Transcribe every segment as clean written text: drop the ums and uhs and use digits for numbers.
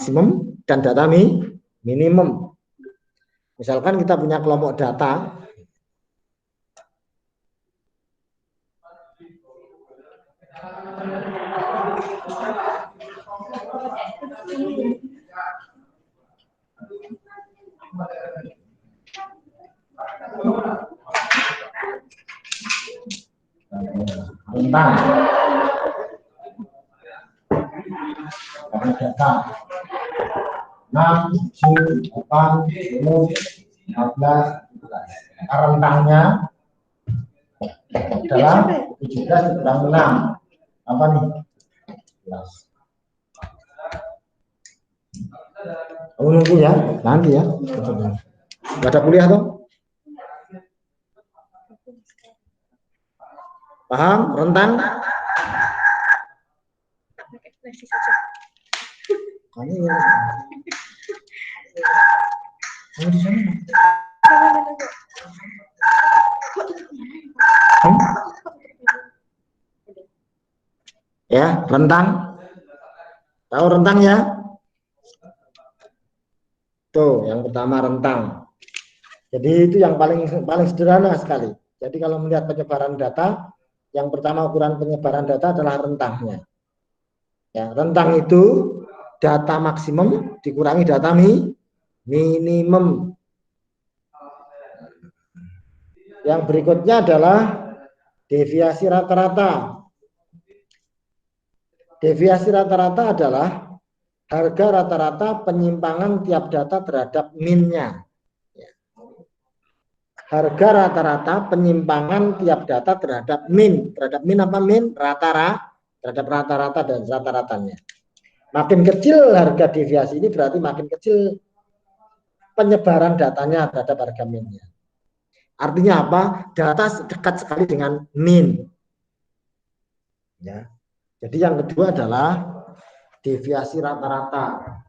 maksimum dan data minimum. Misalkan kita punya kelompok data, rentang data 6, 7, 8, 10, 15, rentangnya adalah 17 dikurang 6. Apa nih? 11. Kamu nunggu ya, nanti ya. Gak ada kuliah toh? Paham? Rentang? Kamu di sana? Ya, rentang. Tahu rentang ya? Tuh, yang pertama rentang. Jadi itu yang paling sederhana sekali. Jadi kalau melihat penyebaran data, yang pertama ukuran penyebaran data adalah rentangnya. Ya, rentang itu data maksimum dikurangi data minimum. Yang berikutnya adalah deviasi rata-rata. Deviasi rata-rata adalah harga rata-rata penyimpangan tiap data terhadap min-nya. Harga rata-rata penyimpangan tiap data terhadap min. Terhadap min apa min? Rata-rata, terhadap rata-rata dan rata-ratanya. Makin kecil harga deviasi ini berarti makin kecil penyebaran datanya terhadap harga min-nya. Artinya apa? Data dekat sekali dengan min. Ya. Jadi yang kedua adalah deviasi rata-rata.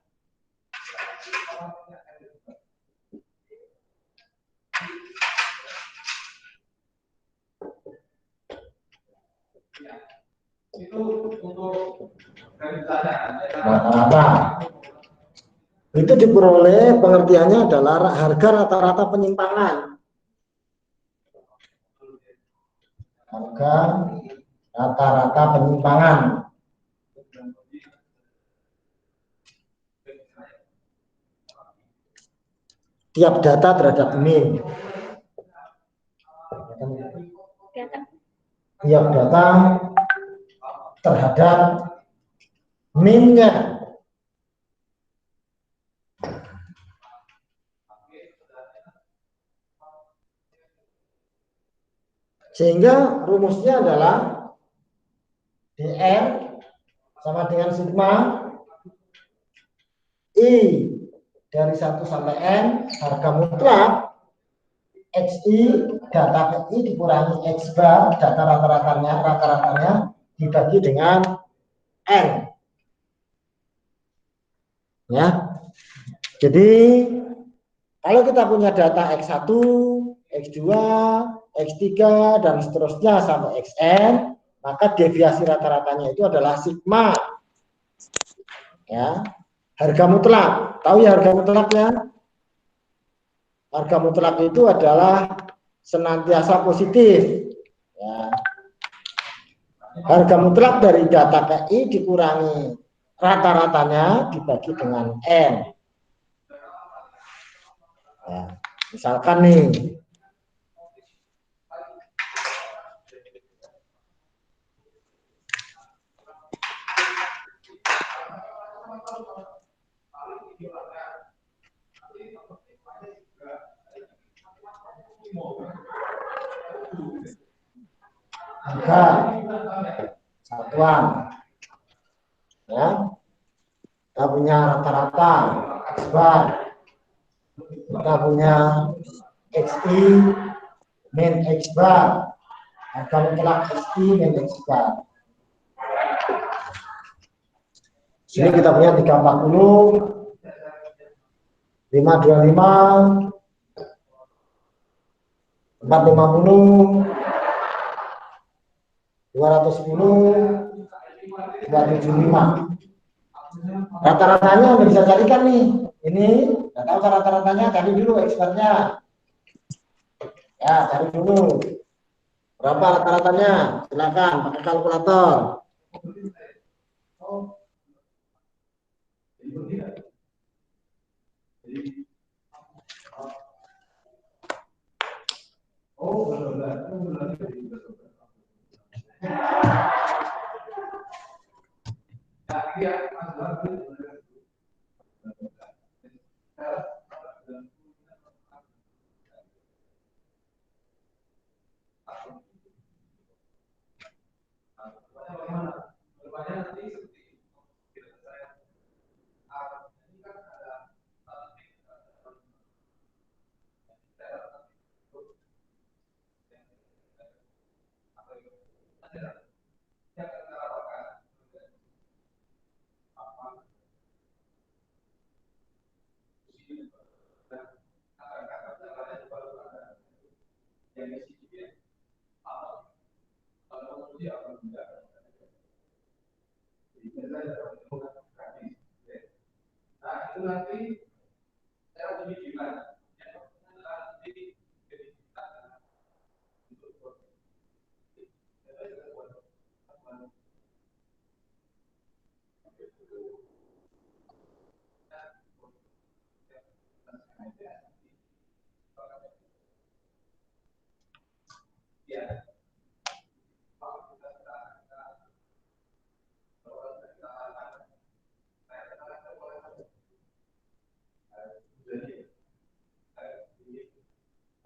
Rata-rata itu diperoleh pengertiannya adalah harga rata-rata penyimpangan. Harga rata-rata penyimpangan. Tiap data terhadap min. Tiap data terhadap min-nya. Sehingga rumusnya adalah dr sama dengan sigma I dari 1 sampai n harga mutlak xi data i dikurangi x bar data rata-ratanya dibagi dengan n. Ya. Jadi kalau kita punya data x1, x2, x3 dan seterusnya sampai xn, maka deviasi rata-ratanya itu adalah sigma. Ya. Harga mutlak. Tahu ya harga mutlaknya? Harga mutlak itu adalah senantiasa positif. Ya. Harga mutlak dari data KI dikurangi rata-ratanya dibagi dengan N. Ya. Misalkan nih, harga satuan, ya, kita punya rata-rata X bar, kita punya XI min X bar, harga mutlak XI min X bar. Sini kita punya 340, 525, 450, 210, 275. Rata-ratanya udah bisa carikan nih. Ini nggak tahu cara rata-ratanya, cari dulu expertnya. Ya, cari dulu. Berapa rata-ratanya? Silakan pakai kalkulator.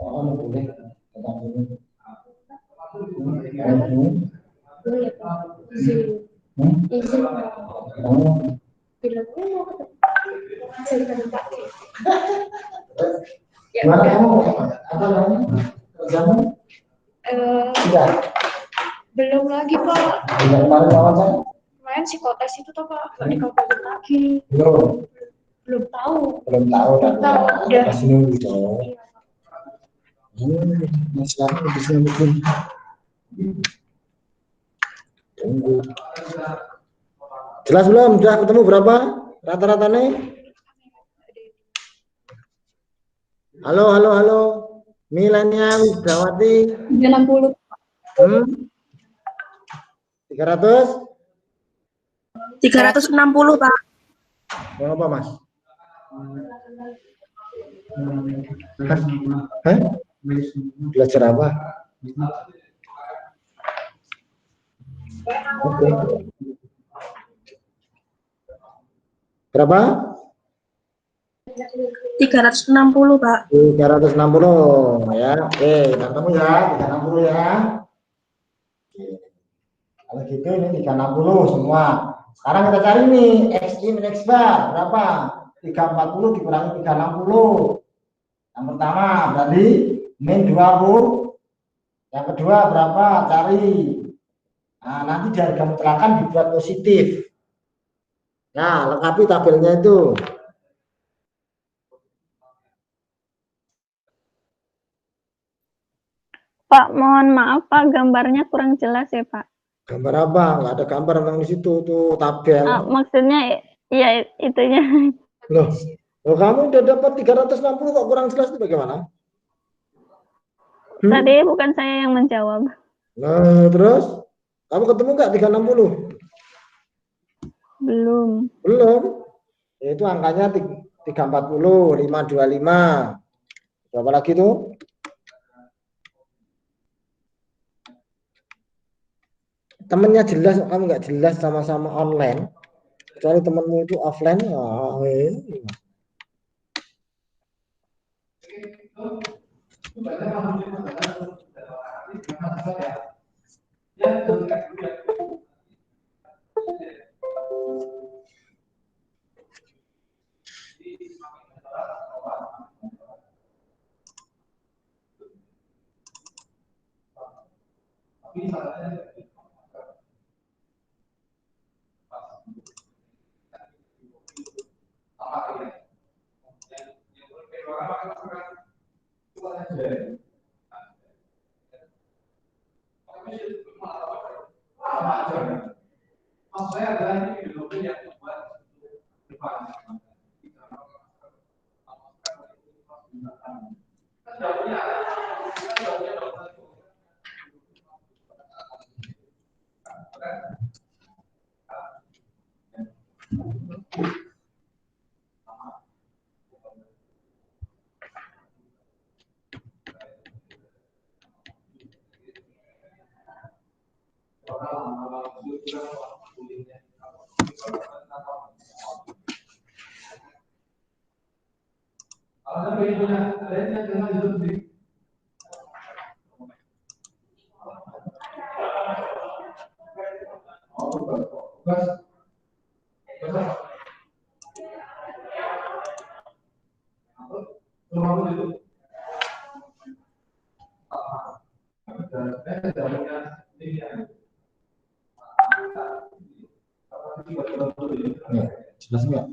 Oh, boleh. Gimana kamu? Apa namanya? Kerjamu? Sudah. Belum lagi Pak. Sudah kemarin wawancara? Kemarin psikotes itu tuh Pak, nggak dikabarin lagi. Belum. Belum tahu. Belum tahu dan Udah. masih nunggu dong. Iya, Pak. Sekarang bisa mungkin tunggu. Jelas belum? Sudah ketemu berapa rata-ratanya? Halo, halo, halo. Milenial Dawati. 60. 300? 360 Pak. Berapa Mas? Hah? Belajar apa? Oke. Berapa? 360 Pak. 360 ya. Oke, ketemu ya, 360 ya. Oke. Kalau gitu ini 360 semua. Sekarang kita cari nih X in X bar berapa? 340 dikurangi 360. Yang pertama berarti min 20. Yang kedua berapa? Cari. Nah, nanti di harga mutlakkan dibuat positif. Nah, lengkapi tabelnya itu. Pak, mohon maaf Pak, gambarnya kurang jelas ya Pak. Gambar apa? Nggak ada gambar memang di situ tuh tabel. Maksudnya ya itunya. Loh, kamu udah dapat 360 kok kurang jelas itu bagaimana? Tadi bukan saya yang menjawab. Nah, terus kamu ketemu nggak 360? Belum. Belum. Itu angkanya 340, 525. Berapa lagi tuh? Temennya jelas, kamu nggak jelas sama-sama online. Kecuali temenmu itu offline. Jelas nggak?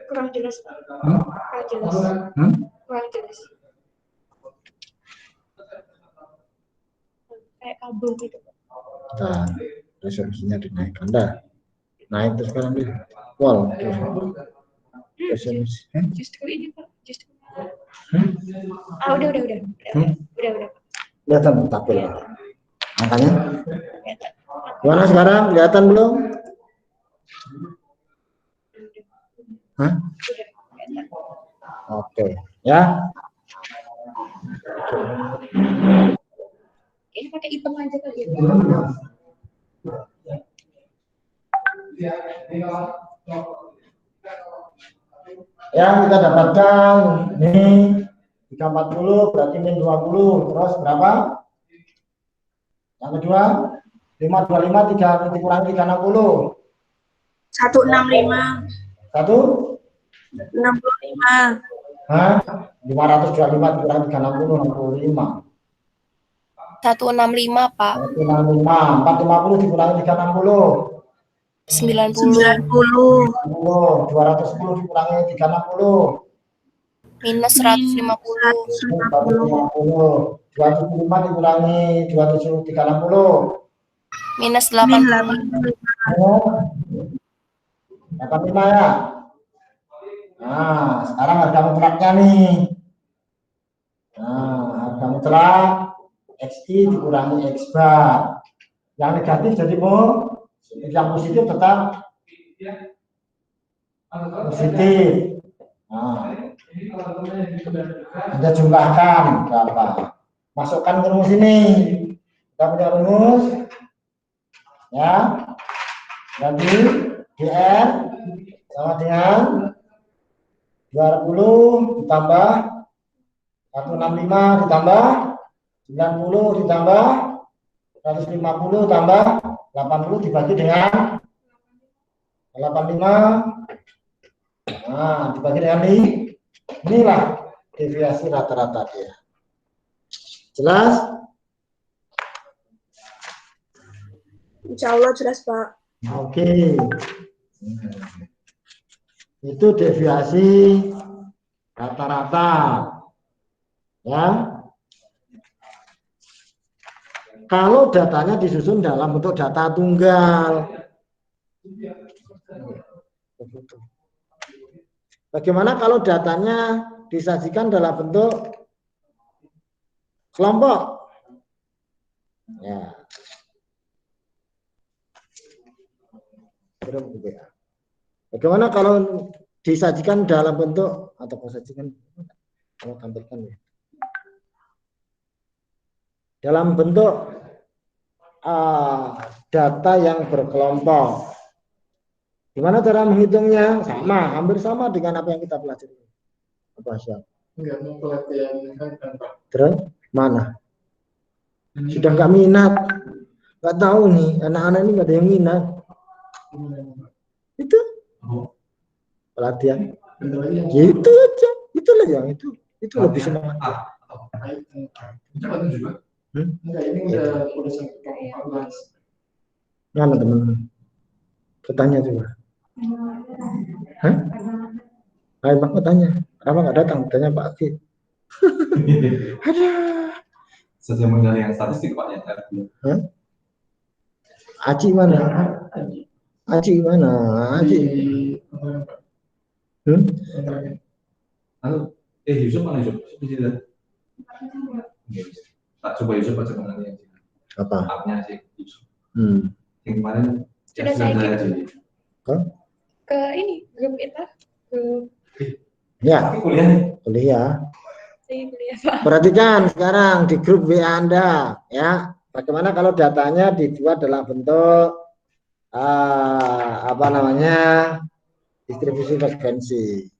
Kurang jelas, Pak. Kurang jelas. Kurang jelas. Kayak kabel gitu, Pak. Nah, resolusinya dinaikkan dah. Naik terus sekarang deh. Wall. Resolusi. Justru ini, Pak. Justru. Udah. Udah, Pak. Kelihatan tabel. Makanya. Gimana sekarang? Kelihatan belum? Hah? Oke, ya. Ini pakai hitam aja kali ya. Ya, kita dapatkan ini 340 berarti min 20. Terus berapa? Yang kedua 525 dikurangi 360. 165. 65. Hah? 525 dikurangi 360 65. 165, Pak. 165. 450 dikurangi 360. 90. 210 dikurangi 360. Minus 150. 275 dikurangi 27 360. Minus 80. 85 ya. Nah, sekarang harga mutlaknya nih. Nah, harga mutlak XI dikurangi X bar. Yang negatif jadi yang positif tetap positif. Nah, kita jumlahkan berapa? Masukkan ke rumus ini. Kita punya rumus, ya. Jadi DR sama dengan 20 ditambah 165 ditambah 90 ditambah 150 tambah 80 dibagi dengan 85. Nah, dibagi dengan ini. Inilah deviasi rata-rata dia. Jelas? Insya Allah jelas, Pak. Oke. Itu deviasi rata-rata. Ya. Kalau datanya disusun dalam bentuk data tunggal. Bagaimana kalau datanya disajikan dalam bentuk kelompok? Ya. Bagaimana kalau disajikan dalam bentuk atau disajikan kalau tampilkan ya. Dalam bentuk data yang berkelompok. Gimana cara menghitungnya? Sama, hampir sama dengan apa yang kita pelajari. Apa siapa? Enggak mau pelatihan kan, Pak. Terus mana? Sudah nggak minat, nggak tahu nih anak-anak ini nggak ada yang minat. Itu pelatihan. Gitu aja, itulah yang itu lebih semangat. Enggak, ini udah sampai 14. Mana teman-teman? Bertanya juga. Hah? Ayo Pak bertanya. Kenapa nggak datang? Bertanya Pak Aki. Ada. Saya mencari yang statistik Pak ya. Hah? Aci mana? Aci mana? Aci. Halo, Yusuf mana Yusuf? Di sini. Tak coba Yusuf baca nanti yang apa? Apnya sih Yusuf. Yang kemarin Sudah saya kirim. Ke ini grup itu, grup Ya, kuliah. Pak. Perhatikan sekarang di grup WA Anda, ya. Bagaimana kalau datanya dibuat dalam bentuk distribusi frekuensi.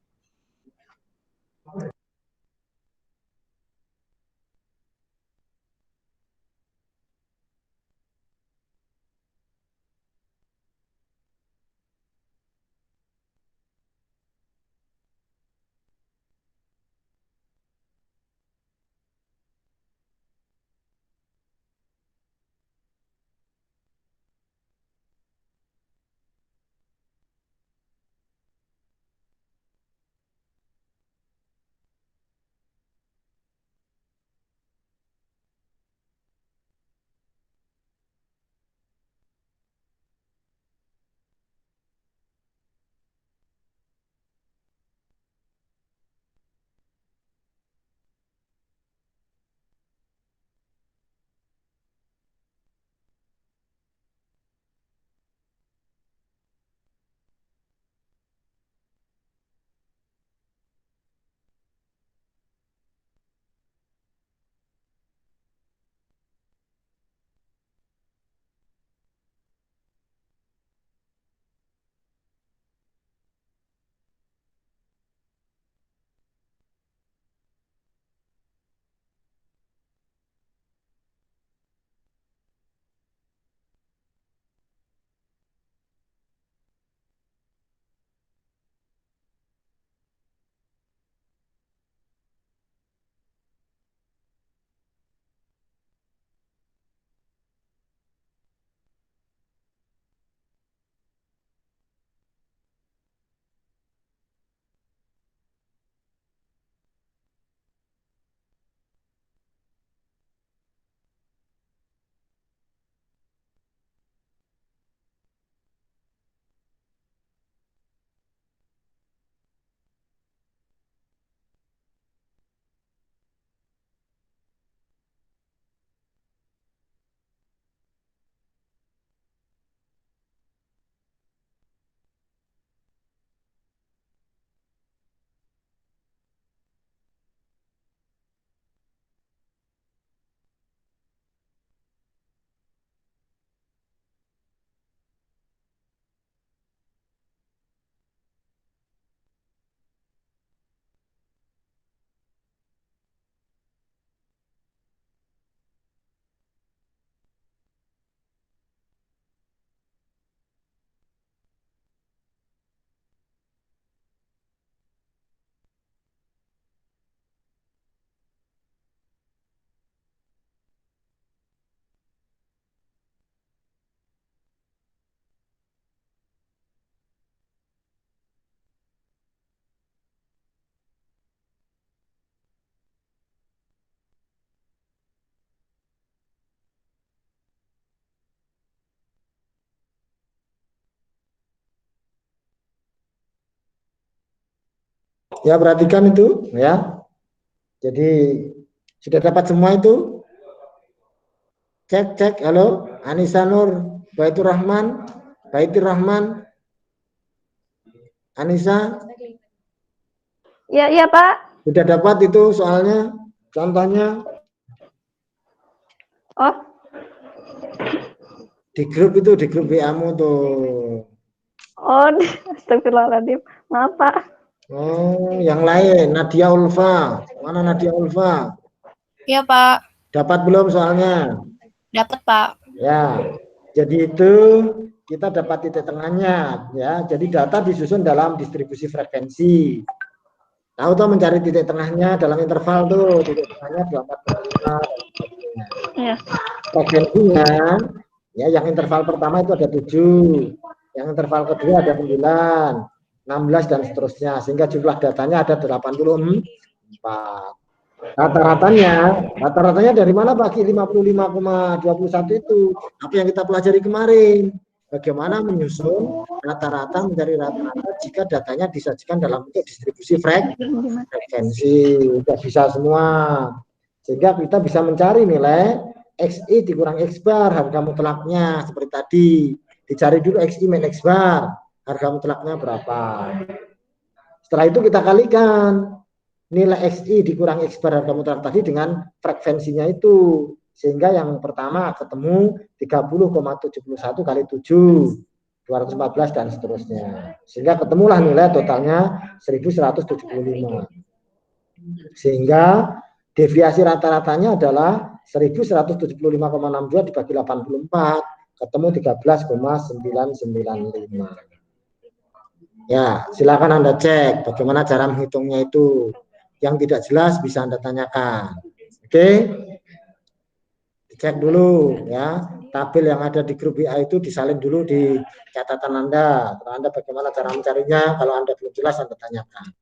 Ya, perhatikan itu ya. Jadi sudah dapat semua itu? Cek. Halo, Anissa Nur, Baitur Rahman, Anissa, Ya, iya, Pak. sudah dapat itu soalnya, contohnya Oh, di grup itu, di grup WA-mu tuh. oh, astagfirullahaladzim. Maaf, Pak. Oh, yang lain, Nadia Ulfa. Mana Nadia Ulfa? Iya, Pak. Dapat belum soalnya? Dapat, Pak. Ya, jadi itu kita dapat titik tengahnya ya. Jadi data disusun dalam distribusi frekuensi. Tahu tuh mencari titik tengahnya dalam interval tuh, titik tengahnya 24/5 dan sebagainya. Iya. Frekuensinya ya, yang interval pertama itu ada 7, yang interval kedua ada 9, 16 dan seterusnya, sehingga jumlah datanya ada 84. Rata-ratanya dari mana bagi 55,21 itu? Apa yang kita pelajari kemarin? Bagaimana menyusun rata-rata mencari rata-rata jika datanya disajikan dalam bentuk distribusi frekuensi. Sudah bisa semua. Sehingga kita bisa mencari nilai XI dikurang X bar, harga mutlaknya seperti tadi. Dicari dulu XI min X bar, harga mutlaknya berapa. Setelah itu kita kalikan nilai XI dikurang X bar harga mutlak tadi dengan frekuensinya itu. Sehingga yang pertama ketemu 30,71 kali 7, 214 dan seterusnya. Sehingga ketemulah nilai totalnya 1175. Sehingga deviasi rata-ratanya adalah 1175,62 dibagi 84, ketemu 13,995. Ya, silakan Anda cek bagaimana cara menghitungnya itu. Yang tidak jelas bisa Anda tanyakan. Oke? Dicek dulu ya. Tabel yang ada di grup WA itu disalin dulu di catatan Anda. Kalau Anda bagaimana cara mencarinya, kalau Anda belum jelas Anda tanyakan.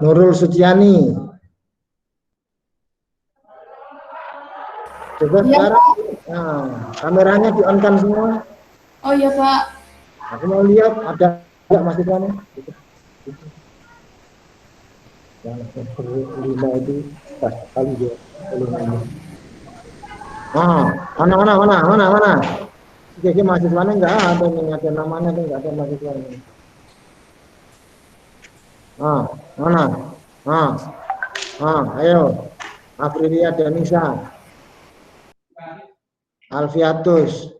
Nurul Suciani. Coba sekarang, nah, kameranya di-on-kan semua. Oh iya Pak. Aku mau lihat ada nggak mahasiswanya. Yang 5 itu pas kali dia. Mana. Jadi mahasiswanya enggak ada yang ada namanya tuh enggak ada mahasiswanya. Mana? Ayo. Afrilia Danisa. Alfiatus.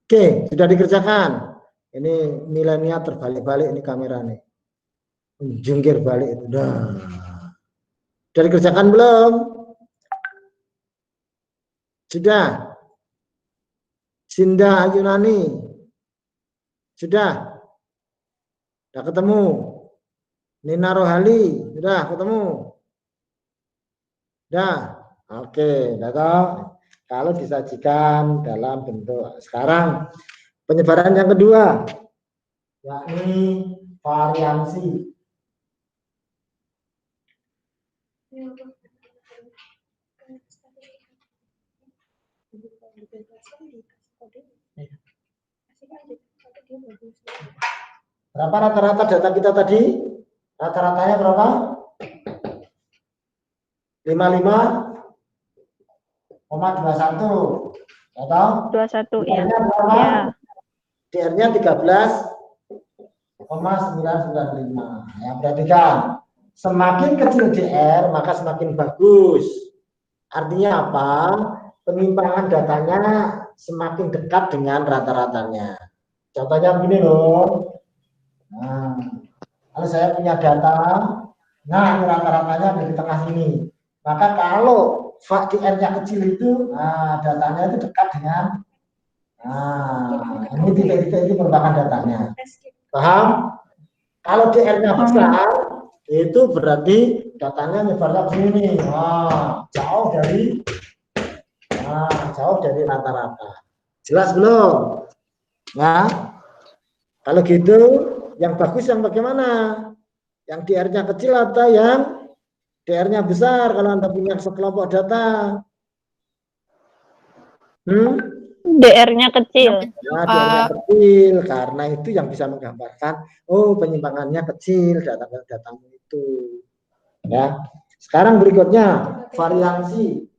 Oke, sudah dikerjakan. Ini nilainya terbalik-balik ini kamera nih. Jungkir balik itu. Sudah dikerjakan belum? Sudah. Sinda Yunani. Sudah ketemu. Nina Rohali. Sudah ketemu. Oke, kalau disajikan dalam bentuk sekarang penyebaran yang kedua, yakni variansi. Berapa rata-rata data kita tadi? Rata-ratanya berapa? 55,21 atau 21 ya. DR-nya berapa? Ya. DR-nya 13,995. Ya, perhatikan. Semakin kecil DR, maka semakin bagus. Artinya apa? Penyimpangan datanya semakin dekat dengan rata-ratanya. Contohnya begini loh. Nah, kalau saya punya data, nah ini rata-ratanya ada di tengah sini. Maka kalau DR-nya kecil itu, nah datanya itu dekat dengan, nah ini titik-titik itu merupakan datanya. Paham? Kalau DR-nya besar, itu berarti datanya nyebarnya ke sini. Jauh dari rata-rata. Jelas belum? Ya. Kalau gitu, yang bagus yang bagaimana? Yang DR-nya kecil atau yang DR-nya besar kalau Anda punya sekelompok data? DR-nya kecil. Ya, DR-nya kecil karena itu yang bisa menggambarkan, oh penyimpangannya kecil datamu itu. Ya. Sekarang berikutnya variansi.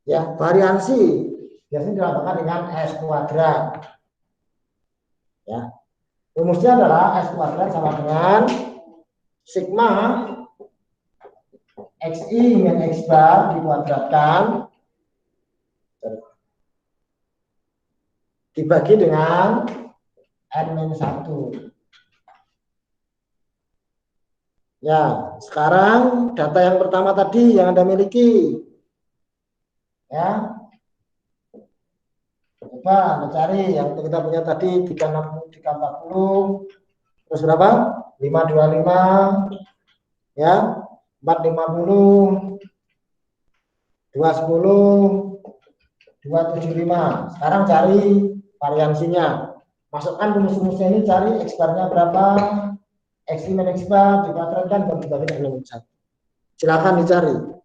Ya, variansi biasanya dilakukan dengan S kuadrat. Ya. Rumusnya adalah S kuadrat sama dengan sigma XI min X bar dikuadratkan dibagi dengan N-1. Ya, sekarang data yang pertama tadi yang Anda miliki. Ya. Coba Anda cari yang kita punya tadi 360, 340. Terus berapa? 525. Ya. 450. 210. 275. Sekarang cari variansinya. Masukkan rumus-rumusnya ini, cari X bar-nya berapa, X min X bar dikuadratkan dan dibagi dengan 1. Silakan dicari.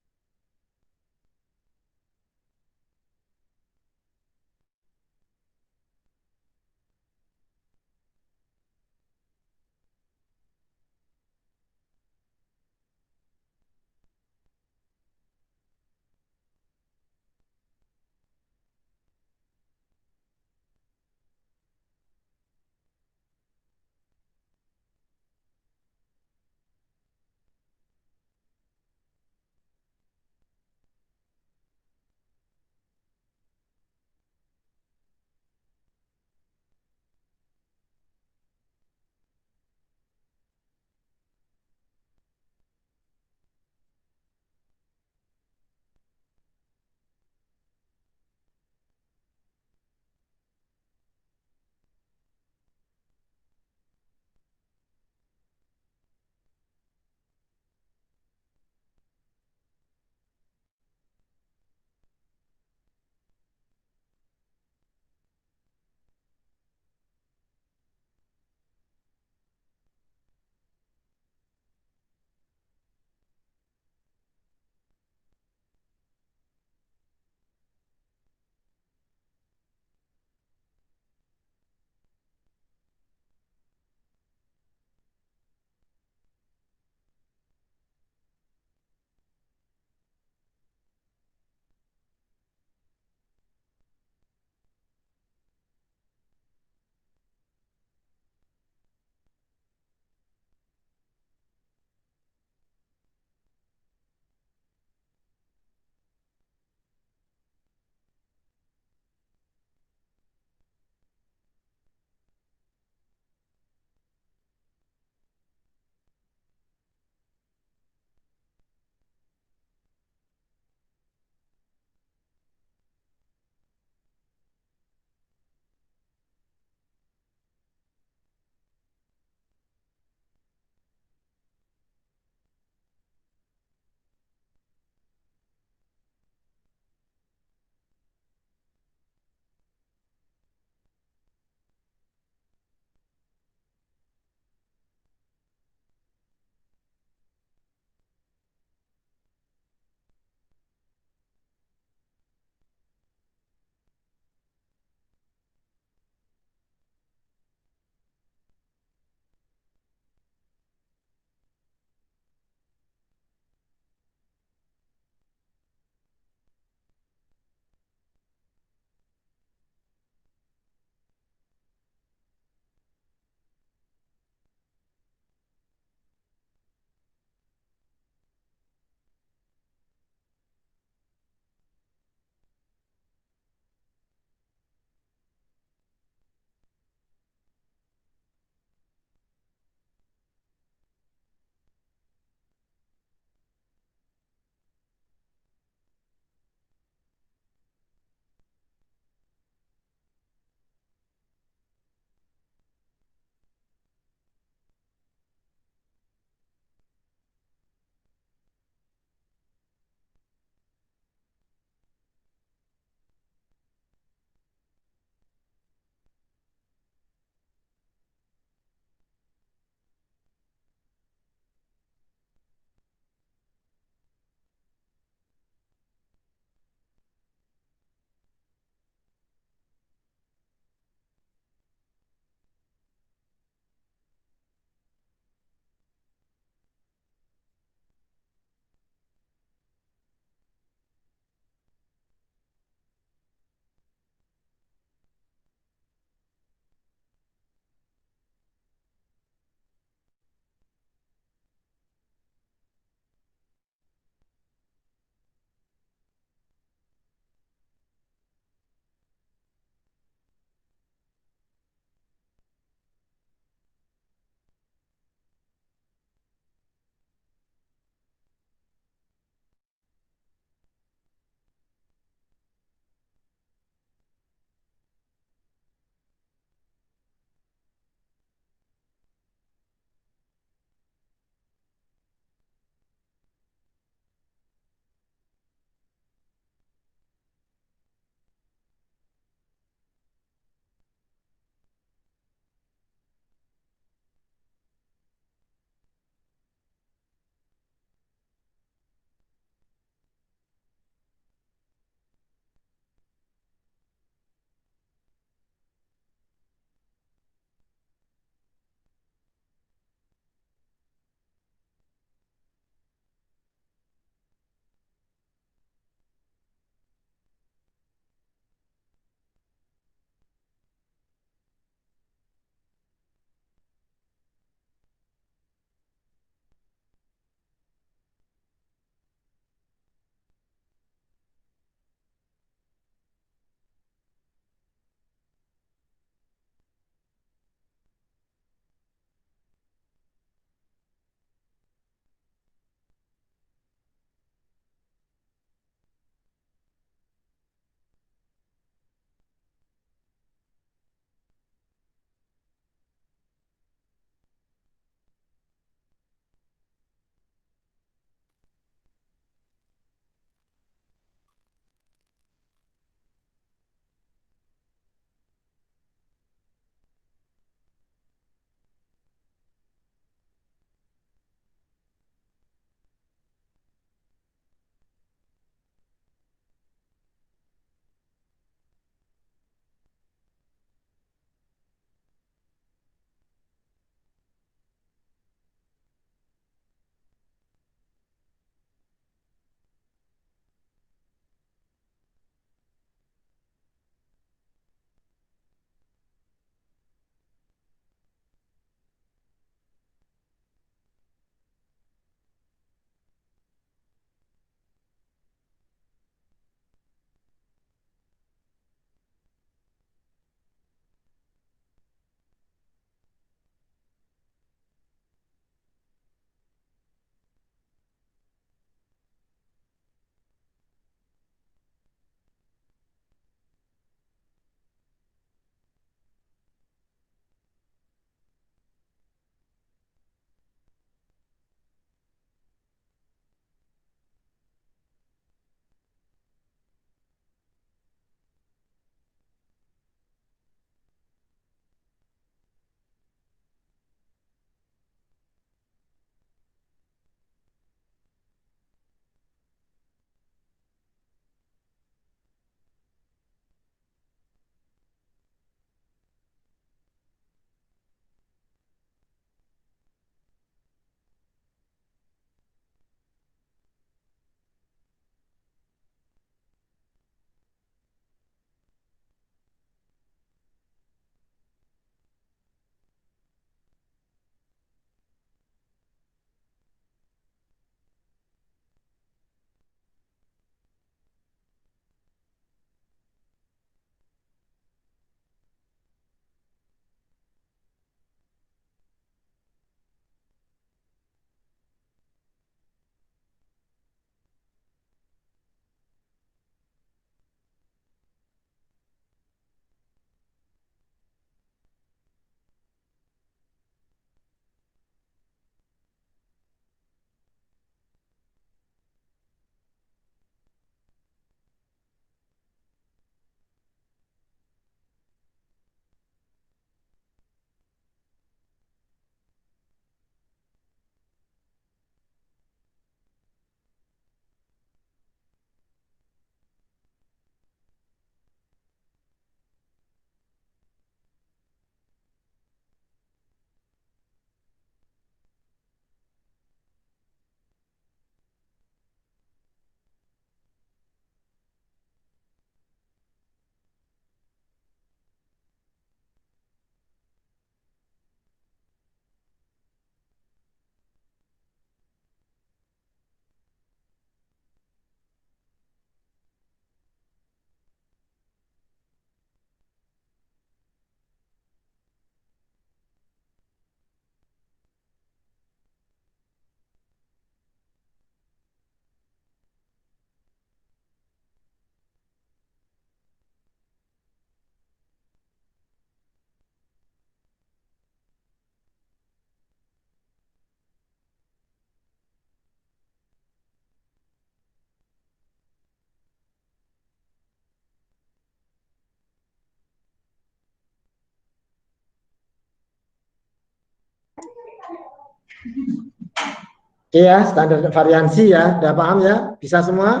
Oke ya, standar variansi ya, udah paham ya? Bisa semua?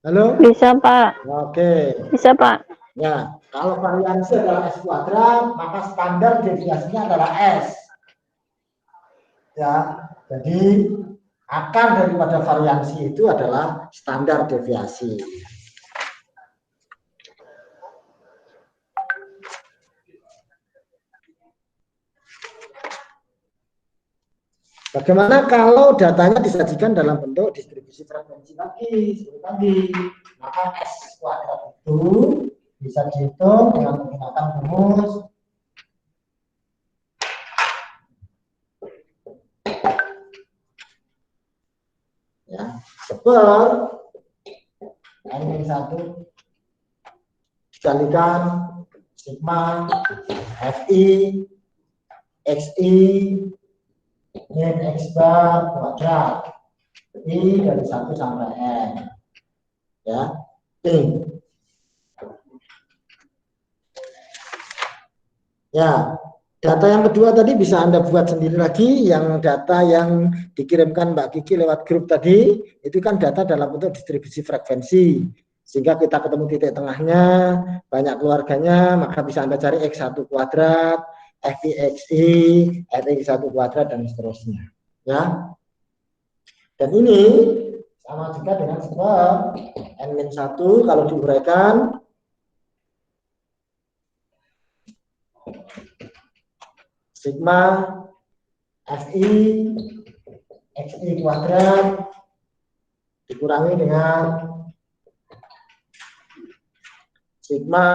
Halo? Bisa, Pak. Oke. Bisa, Pak. Ya, kalau variansi adalah S kuadrat, maka standar deviasinya adalah S. Ya, jadi akar daripada variansi itu adalah standar deviasi. Bagaimana kalau datanya disajikan dalam bentuk distribusi frekuensi tadi, maka S kuadrat itu bisa dihitung dengan menggunakan rumus ya, seper N-1 dikalikan sigma FI XI min X bar kuadrat I dari 1 sampai N ya. Ya, data yang kedua tadi bisa Anda buat sendiri lagi, yang data yang dikirimkan Mbak Kiki lewat grup tadi, itu kan data dalam bentuk distribusi frekuensi, sehingga kita ketemu titik tengahnya, banyak keluarganya, maka bisa Anda cari X1 kuadrat, FIXI, FX1 kuadrat, dan seterusnya. Ya. Dan ini sama juga dengan sebab N-1 kalau diuraikan, sigma FI XI kuadrat dikurangi dengan sigma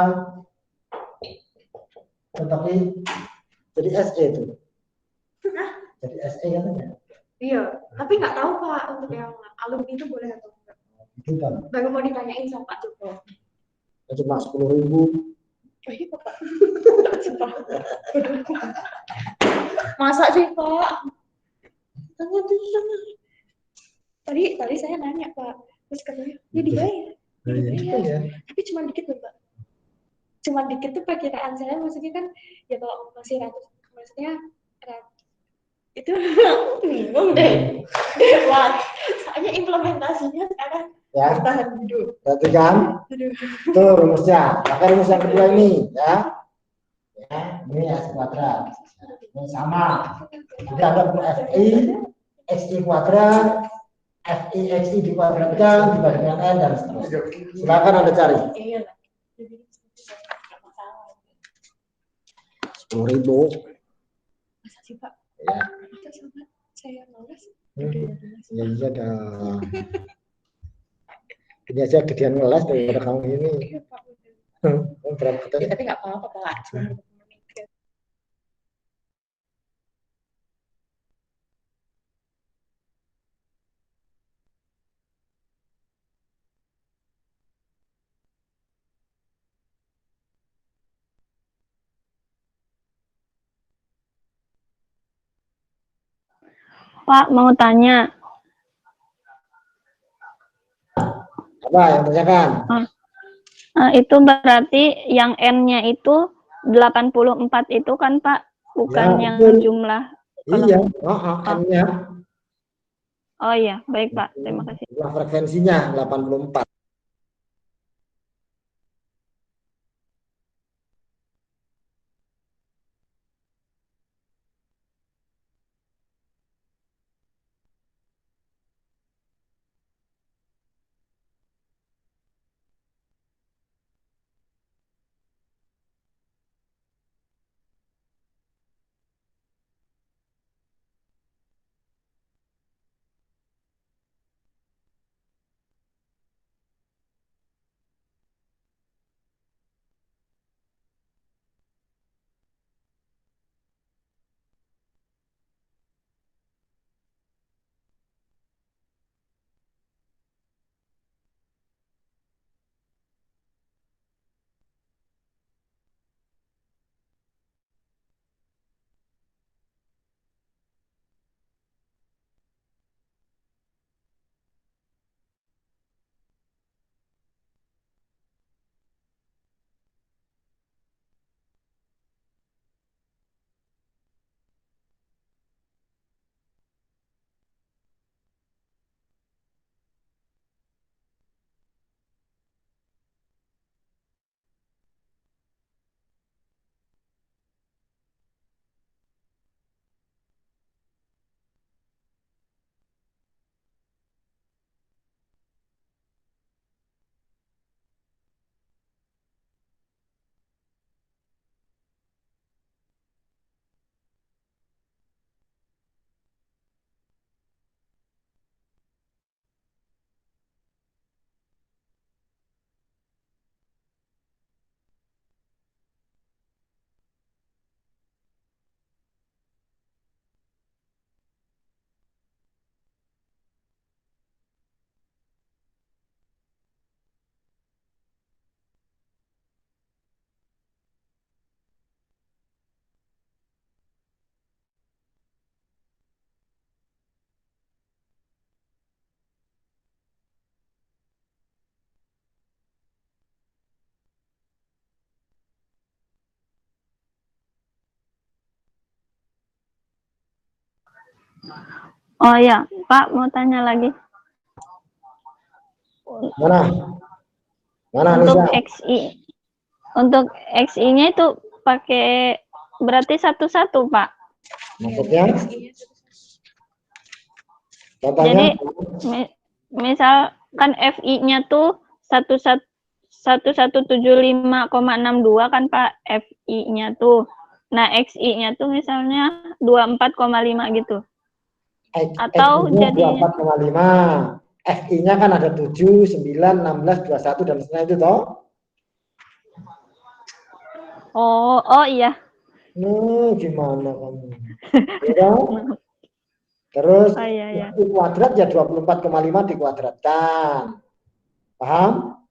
tetapi jadi SE itu. Jadi SE katanya. Iya, tapi nggak tahu Pak untuk yang alumni itu boleh atau enggak. Itu kan Baru mau ditanyain sama Pak Joko. cuma 10.000. Oh iya Pak. Masa sih Pak? Tadi saya nanya Pak, terus katanya ya dibayar. Ya. Tapi cuma dikit loh Pak. Cuma dikit tuh perkiraan saya, maksudnya kan ya kalau masih ratus, maksudnya itu bingung deh. Pak. Soalnya implementasinya sekarang Ya, bertahan hidup. berarti kan itu rumusnya. Pakai rumus yang kedua ini ya. Ya, ini S kuadrat. Ini sama. Jadi ada FI XI kuadrat, FI XI dikuadratkan dibagi dengan N dan seterusnya. Silakan Anda cari. Iya lah. Jadi nggak masalah. 10.000. Masa sih Pak? Ya. Masa sama saya males. Ya iya dah. Ini aja gedean ngeles daripada kamu ini. Iya Pak. Berapa Ya, tapi nggak apa-apa Pak. Cuma Pak, mau tanya. apa yang tanyakan? Itu berarti yang N-nya itu 84 itu kan Pak, bukan Ya, yang betul. jumlah. Iya, N-nya. Oh iya, baik Pak, terima kasih. Jumlah frekuensinya 84. Oh ya, Pak mau tanya lagi. Mana? Mana Untuk Nisa? untuk XI-nya itu pakai berarti satu-satu, Pak. Maksudnya? Jadi Contohnya? misal kan FI-nya tuh 1175,62 kan Pak, FI-nya tuh. Nah, XI-nya tuh misalnya 24,5 gitu. Atau XI-nya jadinya 24,5. FI-nya kan ada 7, 9, 16, 21 dan seterusnya itu toh. oh iya. Gimana kamu? Ya, terus Oh iya. I kuadrat ya 24,5 dikuadratkan. Paham?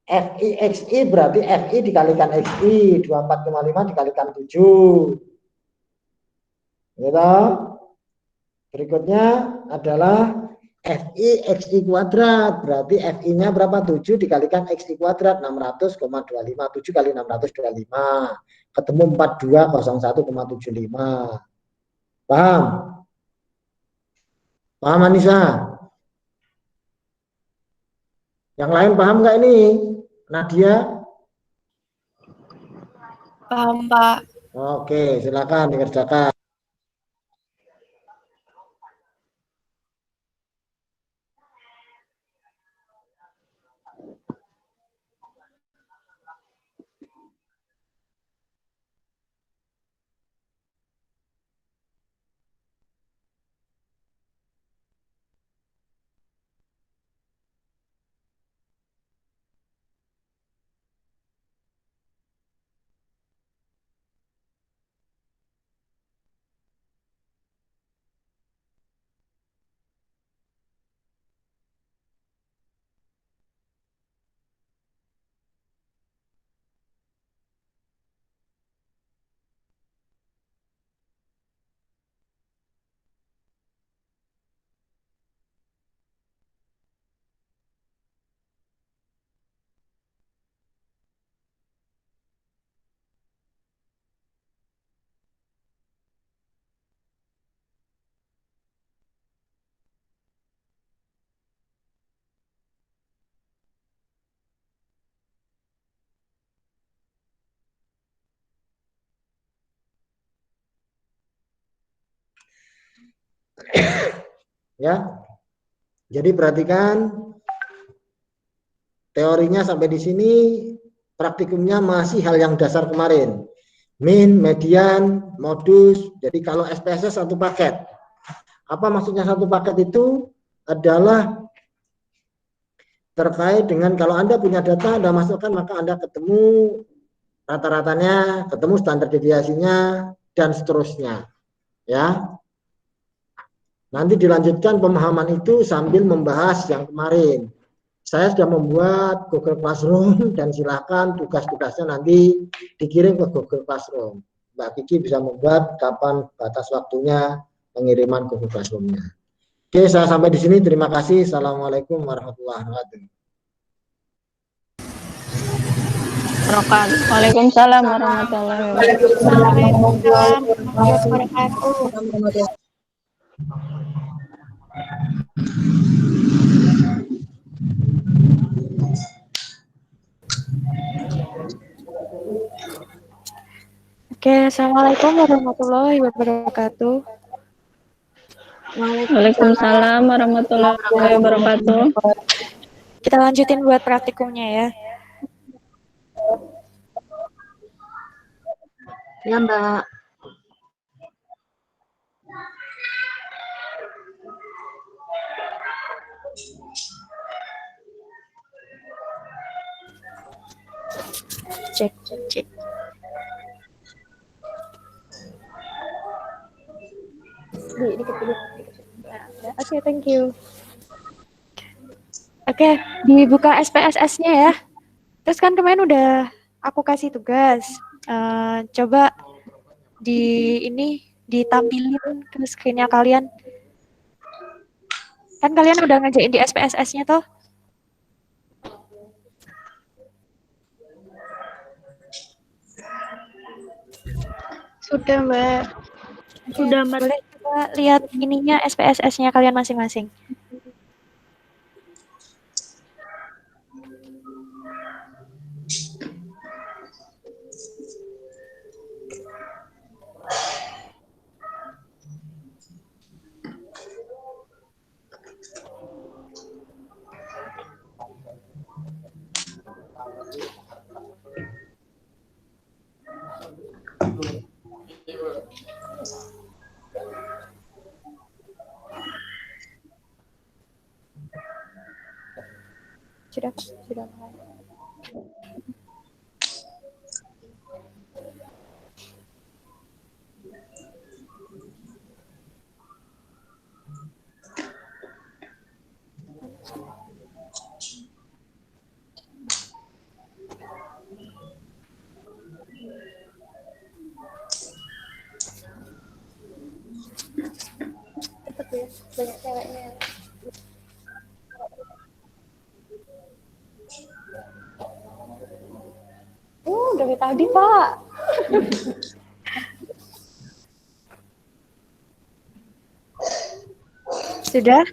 FI XI berarti FI dikalikan XI 24,5 dikalikan 7. Ya. Berikutnya adalah FI XI kuadrat, berarti FI-nya berapa? 7 dikalikan XI kuadrat, 600,25. 7 kali 625. Ketemu 4201,75. Paham? Paham Anissa? Yang lain paham nggak ini? Nadia? Paham, Pak. Oke, silakan dikerjakan. Ya. Jadi perhatikan teorinya sampai di sini, praktikumnya masih hal yang dasar kemarin. Min, median, modus. Jadi kalau SPSS satu paket. Apa maksudnya satu paket itu? Adalah terkait dengan kalau Anda punya data, Anda masukkan, maka Anda ketemu rata-ratanya, ketemu standar deviasinya, dan seterusnya. Ya. Nanti dilanjutkan pemahaman itu sambil membahas yang kemarin. Saya sudah membuat Google Classroom dan silakan tugas-tugasnya nanti dikirim ke Google Classroom. Mbak Kiki bisa membuat kapan batas waktunya pengiriman Google Classroom-nya. Oke, saya sampai di sini. Terima kasih. Assalamualaikum warahmatullahi wabarakatuh. Waalaikumsalam warahmatullahi wabarakatuh. Waalaikumsalam warahmatullahi wabarakatuh. Oke, assalamualaikum warahmatullahi wabarakatuh. Waalaikumsalam warahmatullahi wabarakatuh. Kita lanjutin buat praktikumnya ya. Ya, Mbak. Cek. Oke, thank you. Oke, dibuka SPSS-nya ya. Terus kan kemarin udah aku kasih tugas. Coba ditampilin ke screen-nya kalian. Kan kalian udah ngerjain di SPSS-nya toh? Sudah, Mbak. Sudah, Mbak. Boleh lihat ininya SPSS-nya kalian masing-masing. Sudah mulai. Cepet ya, banyak ceweknya. Dari tadi, Pak. Sudah?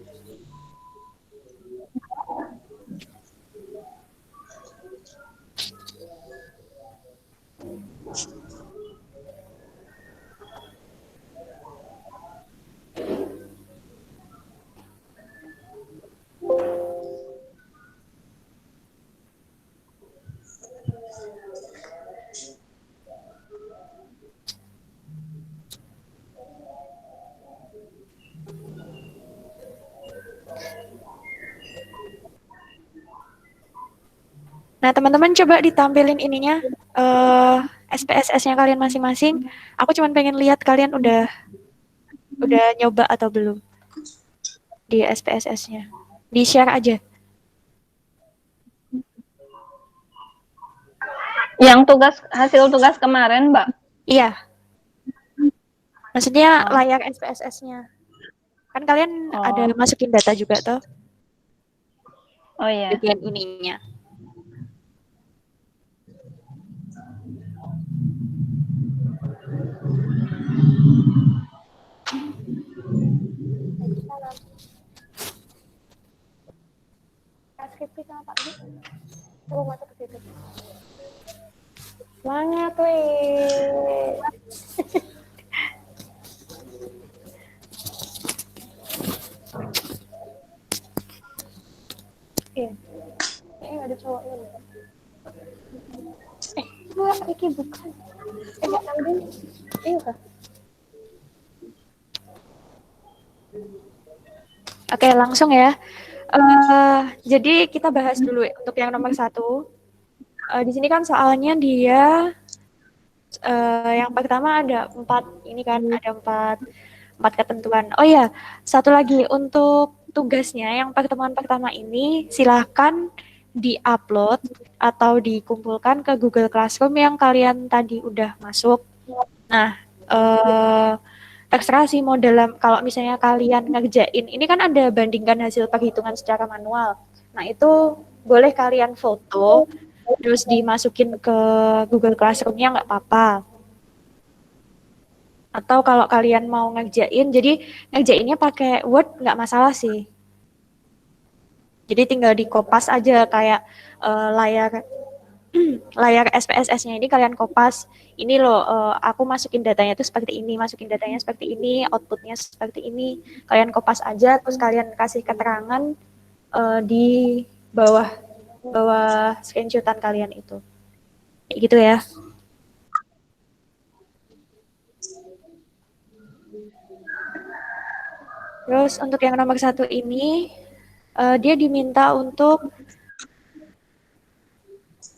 Nah, teman-teman coba ditampilin ininya SPSS-nya kalian masing-masing. Aku cuma pengen lihat kalian udah nyoba atau belum di SPSS-nya. Di-share aja. Yang hasil tugas kemarin, Mbak. Iya. Maksudnya layar SPSS-nya. Kan kalian ada masukin data juga tuh. Oh iya. Bagian ininya. Skripsi sama Pak Bu. Aku masuk ke situ. Semangat, weh. Iya. Nggak ada cowoknya. Enggak, Iki bukan. Enggak tahu deh. Iya kah? Oke, langsung ya. Jadi kita bahas dulu untuk yang nomor 1. Di sini kan soalnya dia yang pertama ada 4 ini kan, ada 4 ketentuan. Oh ya, satu lagi untuk tugasnya yang pertemuan pertama ini silahkan di-upload atau dikumpulkan ke Google Classroom yang kalian tadi udah masuk. Nah, terserah sih mau dalam, kalau misalnya kalian ngerjain, ini kan ada bandingkan hasil perhitungan secara manual. Nah, itu boleh kalian foto, terus dimasukin ke Google Classroom-nya nggak apa-apa. Atau kalau kalian mau ngerjain, jadi ngerjainnya pakai Word nggak masalah sih. Jadi tinggal dikopas aja kayak layar SPSS-nya ini kalian kopas. Ini loh, aku masukin datanya itu seperti ini, masukin datanya seperti ini, outputnya seperti ini. Kalian kopas aja, terus kalian kasih keterangan di bawah screenshotan kalian itu. Kayak gitu ya. Terus untuk yang nomor 1 ini, dia diminta untuk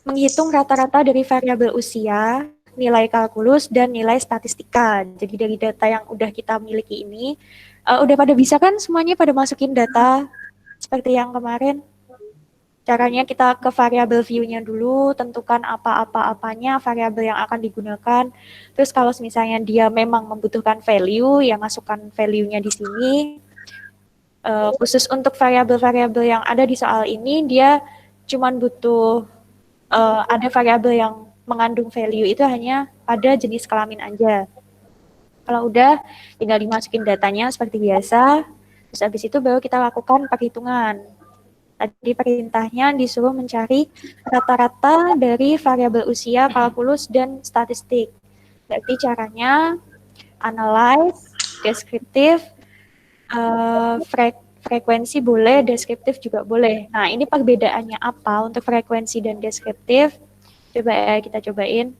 menghitung rata-rata dari variabel usia, nilai kalkulus, dan nilai statistika. Jadi dari data yang udah kita miliki ini, udah pada bisa kan semuanya pada masukin data seperti yang kemarin? Caranya kita ke variabel view-nya dulu, tentukan apa-apa-apanya variabel yang akan digunakan. Terus kalau misalnya dia memang membutuhkan value, ya masukkan value-nya di sini. Khusus untuk variabel-variabel yang ada di soal ini, dia cuman butuh ada variabel yang mengandung value itu hanya pada jenis kelamin aja. Kalau udah, tinggal dimasukin datanya seperti biasa. Terus habis itu baru kita lakukan perhitungan. Tadi perintahnya disuruh mencari rata-rata dari variabel usia, kalkulus, dan statistik. Berarti caranya analyze, deskriptif, frekuensi boleh, deskriptif juga boleh. Nah, ini perbedaannya apa untuk frekuensi dan deskriptif? Coba ya, kita cobain.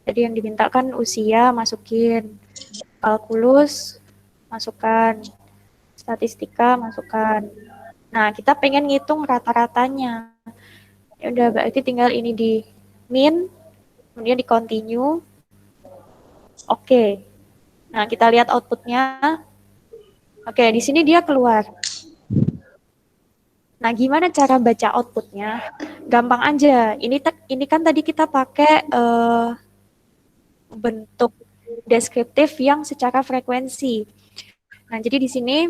Jadi yang dimintakan usia, masukin. Kalkulus, masukkan. Statistika, masukkan. Nah, kita pengen ngitung rata-ratanya. Ya udah, berarti tinggal ini di min, kemudian di continue. Oke. Nah, kita lihat outputnya. Oke, di sini dia keluar. Nah, gimana cara baca outputnya? Gampang aja. Ini kan tadi kita pakai bentuk deskriptif yang secara frekuensi. Nah, jadi di sini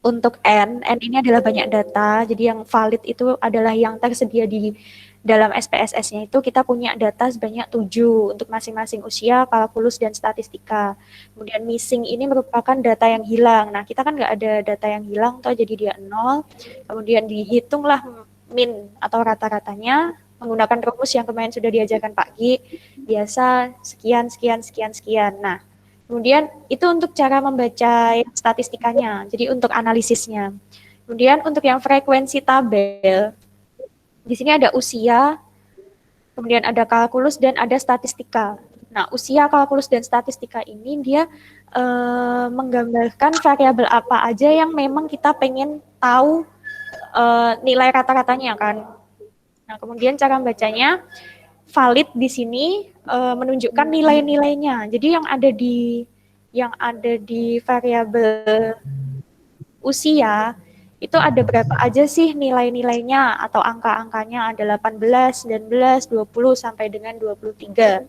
untuk N ini adalah banyak data, jadi yang valid itu adalah yang tersedia di dalam SPSS-nya itu kita punya data sebanyak 7 untuk masing-masing usia, kalkulus, dan statistika. Kemudian missing ini merupakan data yang hilang. Nah, kita kan nggak ada data yang hilang, toh jadi dia 0. Kemudian dihitunglah min atau rata-ratanya menggunakan rumus yang kemarin sudah diajarkan Pak Gi. Biasa sekian, sekian, sekian, sekian. Nah, kemudian itu untuk cara membaca statistikanya, jadi untuk analisisnya. Kemudian untuk yang frekuensi tabel, di sini ada usia, kemudian ada kalkulus, dan ada statistika. Nah, usia, kalkulus, dan statistika ini dia menggambarkan variabel apa aja yang memang kita pengen tahu nilai rata-ratanya kan. Nah, kemudian cara membacanya, valid di sini menunjukkan nilai-nilainya. Jadi yang ada di variabel usia itu ada berapa aja sih nilai-nilainya atau angka-angkanya, ada 18, 19, 20 sampai dengan 23.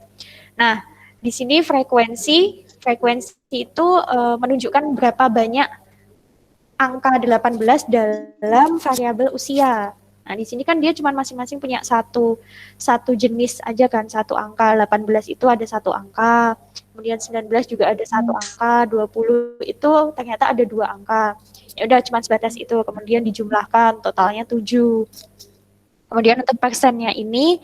Nah, di sini frekuensi itu menunjukkan berapa banyak angka 18 dalam variabel usia. Nah, di sini kan dia cuma masing-masing punya satu jenis aja kan, satu angka. 18 itu ada satu angka, kemudian 19 juga ada satu angka, 20 itu ternyata ada 2 angka. Ya udah cuma sebatas itu, kemudian dijumlahkan, totalnya 7. Kemudian untuk persennya ini,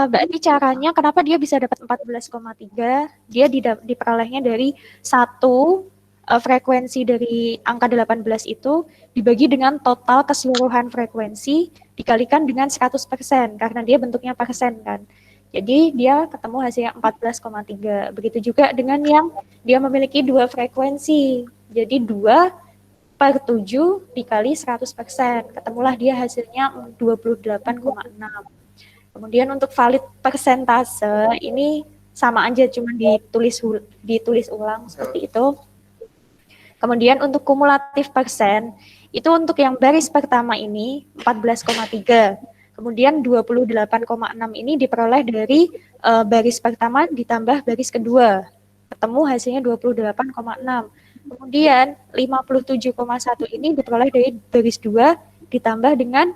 berarti caranya kenapa dia bisa dapat 14,3, dia diperolehnya dari satu frekuensi dari angka 18 itu dibagi dengan total keseluruhan frekuensi dikalikan dengan 100%, karena dia bentuknya persen kan. Jadi dia ketemu hasilnya 14,3. Begitu juga dengan yang dia memiliki 2 frekuensi. Jadi 2/7 dikali 100%. Ketemulah dia hasilnya 28,6. Kemudian untuk valid persentase ini sama aja, cuma ditulis ulang seperti itu. Kemudian untuk kumulatif persen, itu untuk yang baris pertama ini 14,3. Kemudian 28,6 ini diperoleh dari baris pertama ditambah baris kedua. Ketemu hasilnya 28,6. Kemudian 57,1 ini diperoleh dari baris 2 ditambah dengan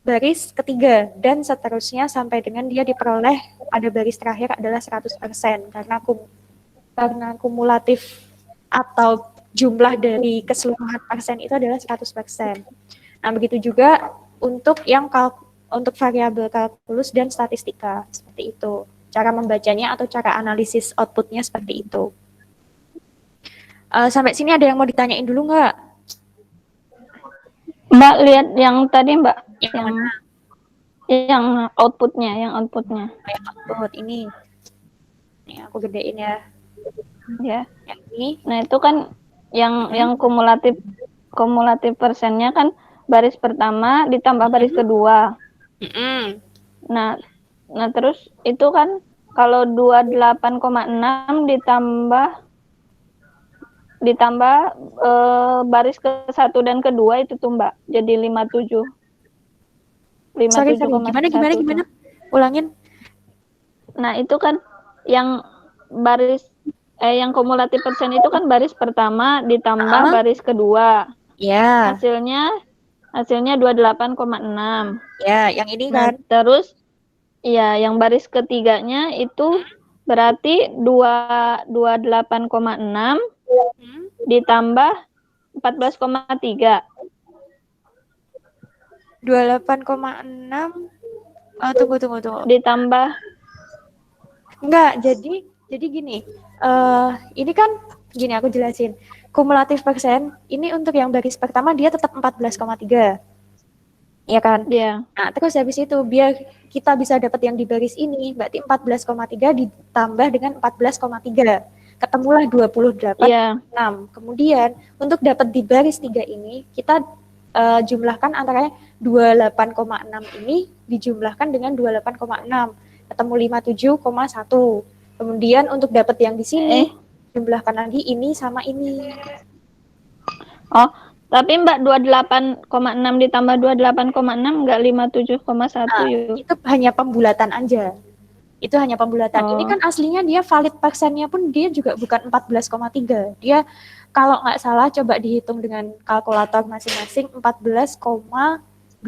baris ketiga. Dan seterusnya sampai dengan dia diperoleh pada baris terakhir adalah 100%. Karena kumulatif atau jumlah dari keseluruhan persen itu adalah 100%. Nah, begitu juga untuk yang untuk variabel kalkulus dan statistika, seperti itu. Cara membacanya atau cara analisis outputnya seperti itu. Sampai sini ada yang mau ditanyain dulu nggak? Mbak, lihat yang tadi Mbak, Yang outputnya. output ini. Ini aku gedein ya. Ya. Yang ini. Nah, itu kan yang kumulatif persennya kan baris pertama ditambah baris kedua. Nah terus itu kan kalau 28,6 ditambah baris ke-1 dan kedua itu tuh Mbak, jadi 57. Sorry, gimana? Ulangin. Nah, itu kan yang yang kumulatif persen itu kan baris pertama ditambah baris kedua. Ya. Hasilnya 28,6. Ya, yang ini kan. Nah, terus ya yang baris ketiganya itu Berarti 28,6 ditambah 14,3 28,6. Tunggu. ditambah Enggak, jadi gini. Ini kan gini aku jelasin. Kumulatif persen ini untuk yang baris pertama dia tetap 14,3. Iya kan? ya. Nah, terus habis itu biar kita bisa dapat yang di baris ini, berarti 14,3 ditambah dengan 14,3. Ketemulah 28,6. Iya. Kemudian untuk dapat di baris 3 ini, kita jumlahkan antara 28,6 ini dijumlahkan dengan 28,6. Ketemu 57,1. Kemudian untuk dapat yang di sini, jumlahkan lagi ini sama ini. Oh, tapi Mbak 28,6 ditambah 28,6 enggak 57,1 yuk. Itu hanya pembulatan aja. Itu hanya pembulatan. Oh. Ini kan aslinya dia valid persennya pun dia juga bukan 14,3. Dia kalau nggak salah coba dihitung dengan kalkulator masing-masing 14,256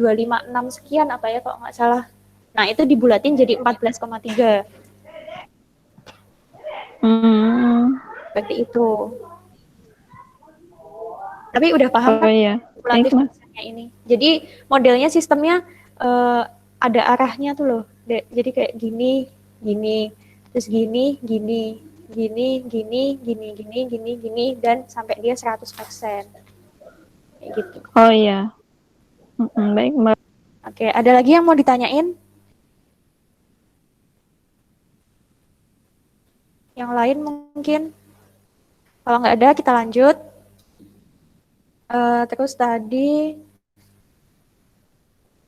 sekian apa ya kalau nggak salah. Nah, itu dibulatin jadi 14,3. Seperti itu. Tapi udah paham kan? Iya. Kumulatif persennya ini. Jadi modelnya sistemnya ada arahnya tuh loh. Jadi kayak gini, terus gini, dan sampai dia 100%. Kayak gitu. Oh iya. Baik, Mbak. Oke, ada lagi yang mau ditanyain? Yang lain mungkin? Kalau nggak ada, kita lanjut. Terus tadi,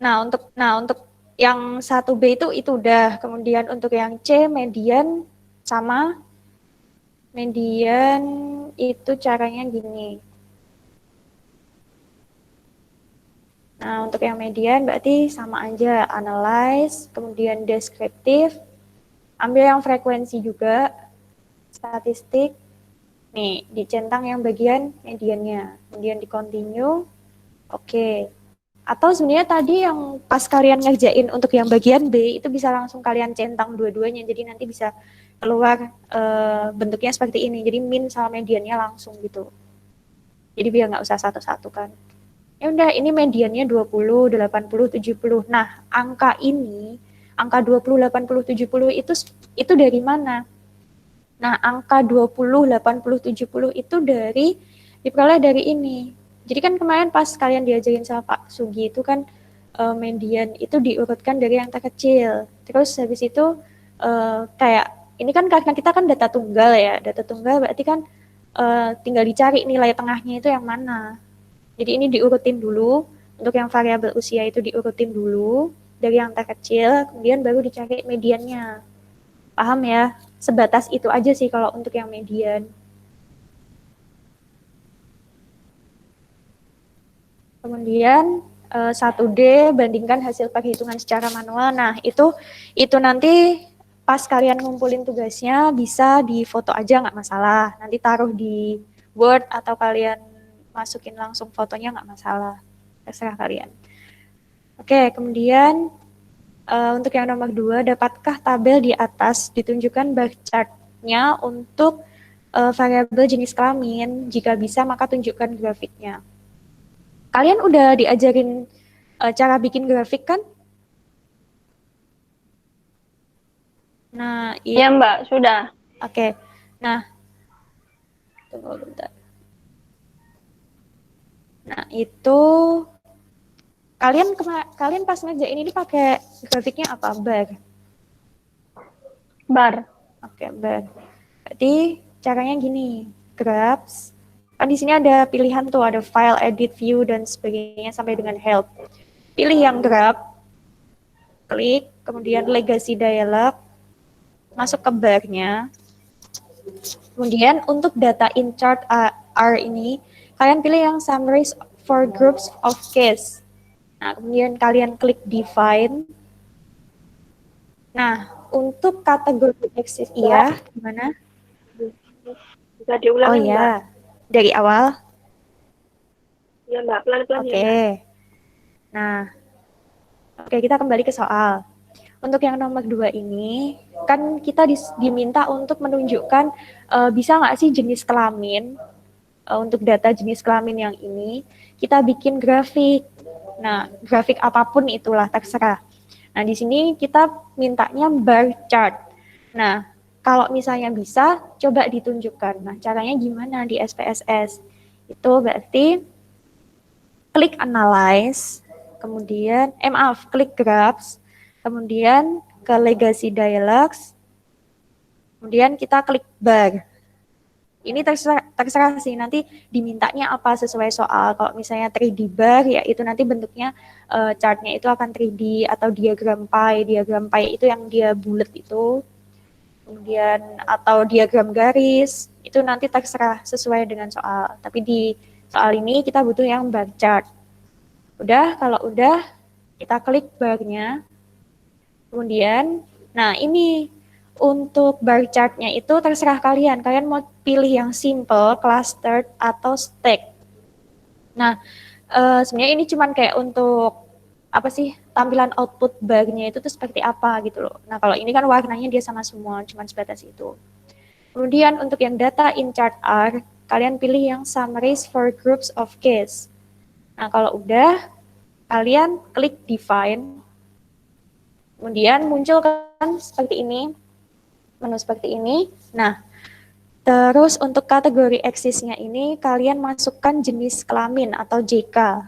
untuk yang 1B itu udah. Kemudian untuk yang C, median sama. Median itu caranya gini. Nah, untuk yang median berarti sama aja. Analyze, kemudian deskriptif. Ambil yang frekuensi juga. Statistik. Nih, dicentang yang bagian mediannya. Kemudian di continue. Oke. Atau sebenarnya tadi yang pas kalian ngerjain untuk yang bagian B, itu bisa langsung kalian centang dua-duanya. Jadi nanti bisa keluar bentuknya seperti ini. Jadi min sama mediannya langsung gitu. Jadi biar nggak usah satu-satu kan. Ya udah, ini mediannya 20, 80, 70. Nah, angka ini, angka 20, 80, 70 itu dari mana? Nah, angka 20, 80, 70 itu diperoleh dari ini. Jadi kan kemarin pas kalian diajarin sama Pak Sugi itu kan median itu diurutkan dari yang terkecil. Terus habis itu kayak, ini kan karena kita kan data tunggal ya. Data tunggal berarti kan tinggal dicari nilai tengahnya itu yang mana. Jadi ini diurutin dulu. Untuk yang variabel usia itu diurutin dulu. Dari yang terkecil, kemudian baru dicari mediannya. Paham ya? Sebatas itu aja sih kalau untuk yang median. Kemudian 1D bandingkan hasil perhitungan secara manual. Nah, itu nanti pas kalian ngumpulin tugasnya bisa di foto aja nggak masalah. Nanti taruh di Word atau kalian masukin langsung fotonya nggak masalah. Terserah kalian. Oke, kemudian untuk yang nomor 2, dapatkah tabel di atas ditunjukkan bar chart-nya untuk variabel jenis kelamin? Jika bisa, maka tunjukkan grafiknya. Kalian udah diajarin cara bikin grafik kan? Nah, iya Mbak, sudah. Oke. Nah, tunggu bentar. Nah, itu kalian pas ngerjain ini pakai grafiknya apa? Bar. Oke, bar. Berarti caranya gini, graphs. Kan di sini ada pilihan tuh, ada file, edit, view, dan sebagainya sampai dengan help. Pilih yang graph, klik, kemudian legacy dialog, masuk ke bar-nya. Kemudian untuk data in chart R ini, kalian pilih yang summaries for groups of case. Nah, kemudian kalian klik define. Nah, untuk kategori exist iya, gimana? Bisa diulangi, Oh ya, dari awal. Ya Mbak, pelan-pelan Oke. ya. Nah, oke, kita kembali ke soal. Untuk yang nomor 2 ini, kan kita diminta untuk menunjukkan bisa nggak sih jenis kelamin. Untuk data jenis kelamin yang ini, kita bikin grafik. Nah, grafik apapun itulah, terserah. Nah, di sini kita mintanya bar chart. Nah, kalau misalnya bisa, coba ditunjukkan. Nah, caranya gimana di SPSS? Itu berarti klik analyze, kemudian, klik graphs, kemudian ke legacy dialogs, kemudian kita klik bar. Ini terserah sih, nanti dimintanya apa sesuai soal. Kalau misalnya 3D bar, ya itu nanti bentuknya chartnya itu akan 3D atau diagram pie. Diagram pie itu yang dia bulat itu. Kemudian atau diagram garis, itu nanti terserah sesuai dengan soal. Tapi di soal ini kita butuh yang bar chart. Udah, kalau udah kita klik barnya. Kemudian, nah ini untuk bar chartnya itu terserah kalian. Kalian mau pilih yang simple, clustered, atau stack. Nah, sebenarnya ini cuman kayak untuk apa sih tampilan output barnya itu tuh seperti apa gitu loh. Nah, kalau ini kan warnanya dia sama semua, cuman sebatas itu. Kemudian untuk yang data in chart R, kalian pilih yang summaries for groups of case. Nah, kalau udah, kalian klik define. Kemudian muncul kan seperti ini. Menu seperti ini. Nah, terus untuk kategori axis-nya ini kalian masukkan jenis kelamin atau JK.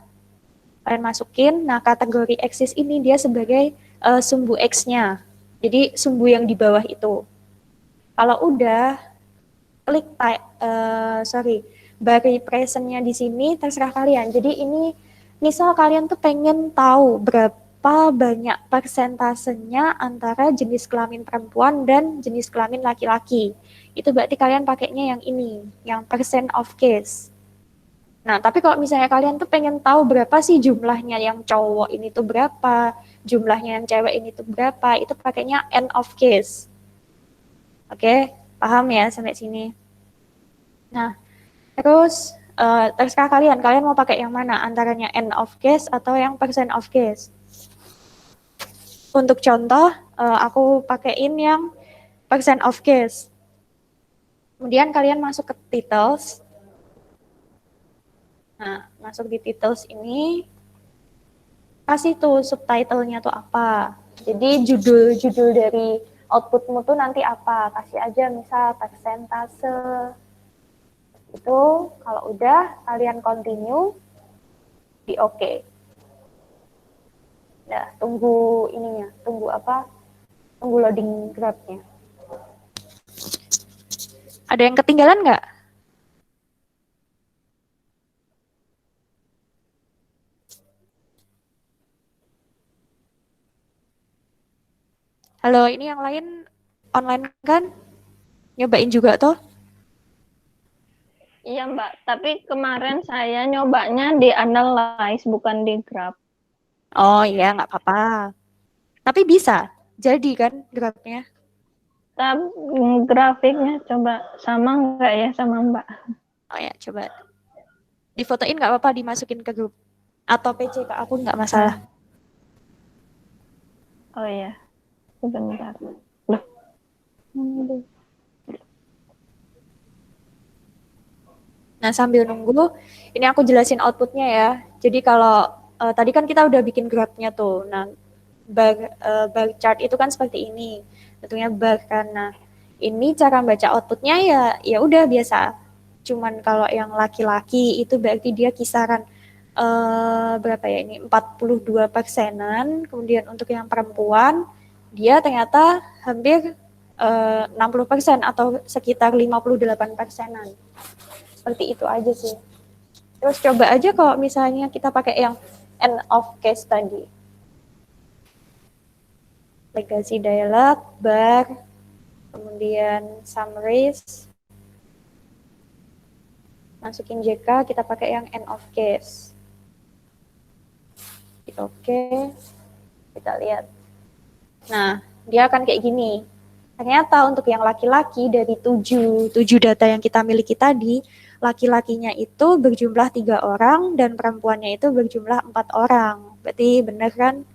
Kalian masukin, nah kategori axis ini dia sebagai sumbu X-nya. Jadi sumbu yang di bawah itu. Kalau udah, klik bar present-nya di sini terserah kalian. Jadi ini misal kalian tuh pengen tahu berapa banyak persentasenya antara jenis kelamin perempuan dan jenis kelamin laki-laki. Itu berarti kalian pakainya yang ini, yang percent of case. Nah, tapi kalau misalnya kalian tuh pengen tahu berapa sih jumlahnya yang cowok ini tuh berapa, jumlahnya yang cewek ini tuh berapa, itu pakainya end of case. Oke, paham ya sampai sini? Nah, terus terserah kalian mau pakai yang mana, antaranya end of case atau yang percent of case. Untuk contoh, aku pakaiin yang percent of case. Kemudian kalian masuk ke titles. Nah, masuk di titles ini, kasih tuh subtitlenya tuh apa. Jadi judul dari outputmu tuh nanti apa. Kasih aja misal persentase. Itu kalau udah, kalian continue, di OK. Nah, tunggu ininya, tunggu loading graph-nya. Ada yang ketinggalan nggak? Halo, ini yang lain online kan? Nyobain juga tuh? Iya Mbak, tapi kemarin saya nyobanya di analyze bukan di graph. Oh iya, nggak apa-apa. Tapi bisa, jadi kan grafnya? Tapi grafiknya coba sama nggak ya sama Mbak? Oh ya, coba. Difotoin nggak apa-apa, dimasukin ke grup. Atau PC ke aku nggak masalah. Oh iya, sebentar. Loh. Nah, sambil nunggu, ini aku jelasin outputnya ya. Jadi kalau tadi kan kita udah bikin grafnya tuh. Nah, bar chart itu kan seperti ini. Bentuknya bar kan. Nah, ini cara baca outputnya ya udah biasa. Cuman kalau yang laki-laki itu berarti dia kisaran berapa ya ini? 42%-an. Kemudian untuk yang perempuan, dia ternyata hampir 60% atau sekitar 58%-an. Seperti itu aja sih. Terus coba aja kalau misalnya kita pakai yang end of case tadi. Legacy dialog, bar, kemudian summaries. Masukin JK, kita pakai yang end of case. Oke, kita lihat. Nah, dia akan kayak gini. Ternyata untuk yang laki-laki dari 7 data yang kita miliki tadi, laki-lakinya itu berjumlah 3 orang dan perempuannya itu berjumlah 4 orang. Berarti benar kan?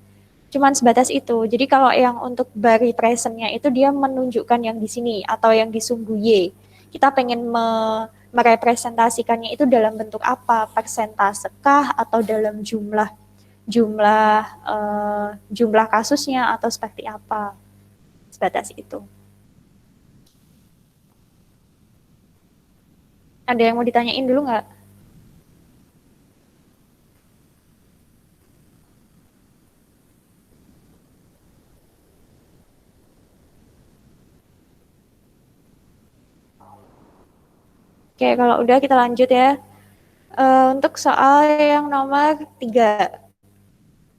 Cuman sebatas itu. Jadi kalau yang untuk bari presentnya itu dia menunjukkan yang di sini atau yang di sumbu Y. Kita pengen merepresentasikannya itu dalam bentuk apa? Persentasekah atau dalam jumlah jumlah jumlah kasusnya atau seperti apa? Sebatas itu. Ada yang mau ditanyain dulu nggak? Oke, kalau udah kita lanjut ya. Untuk soal yang nomor 3.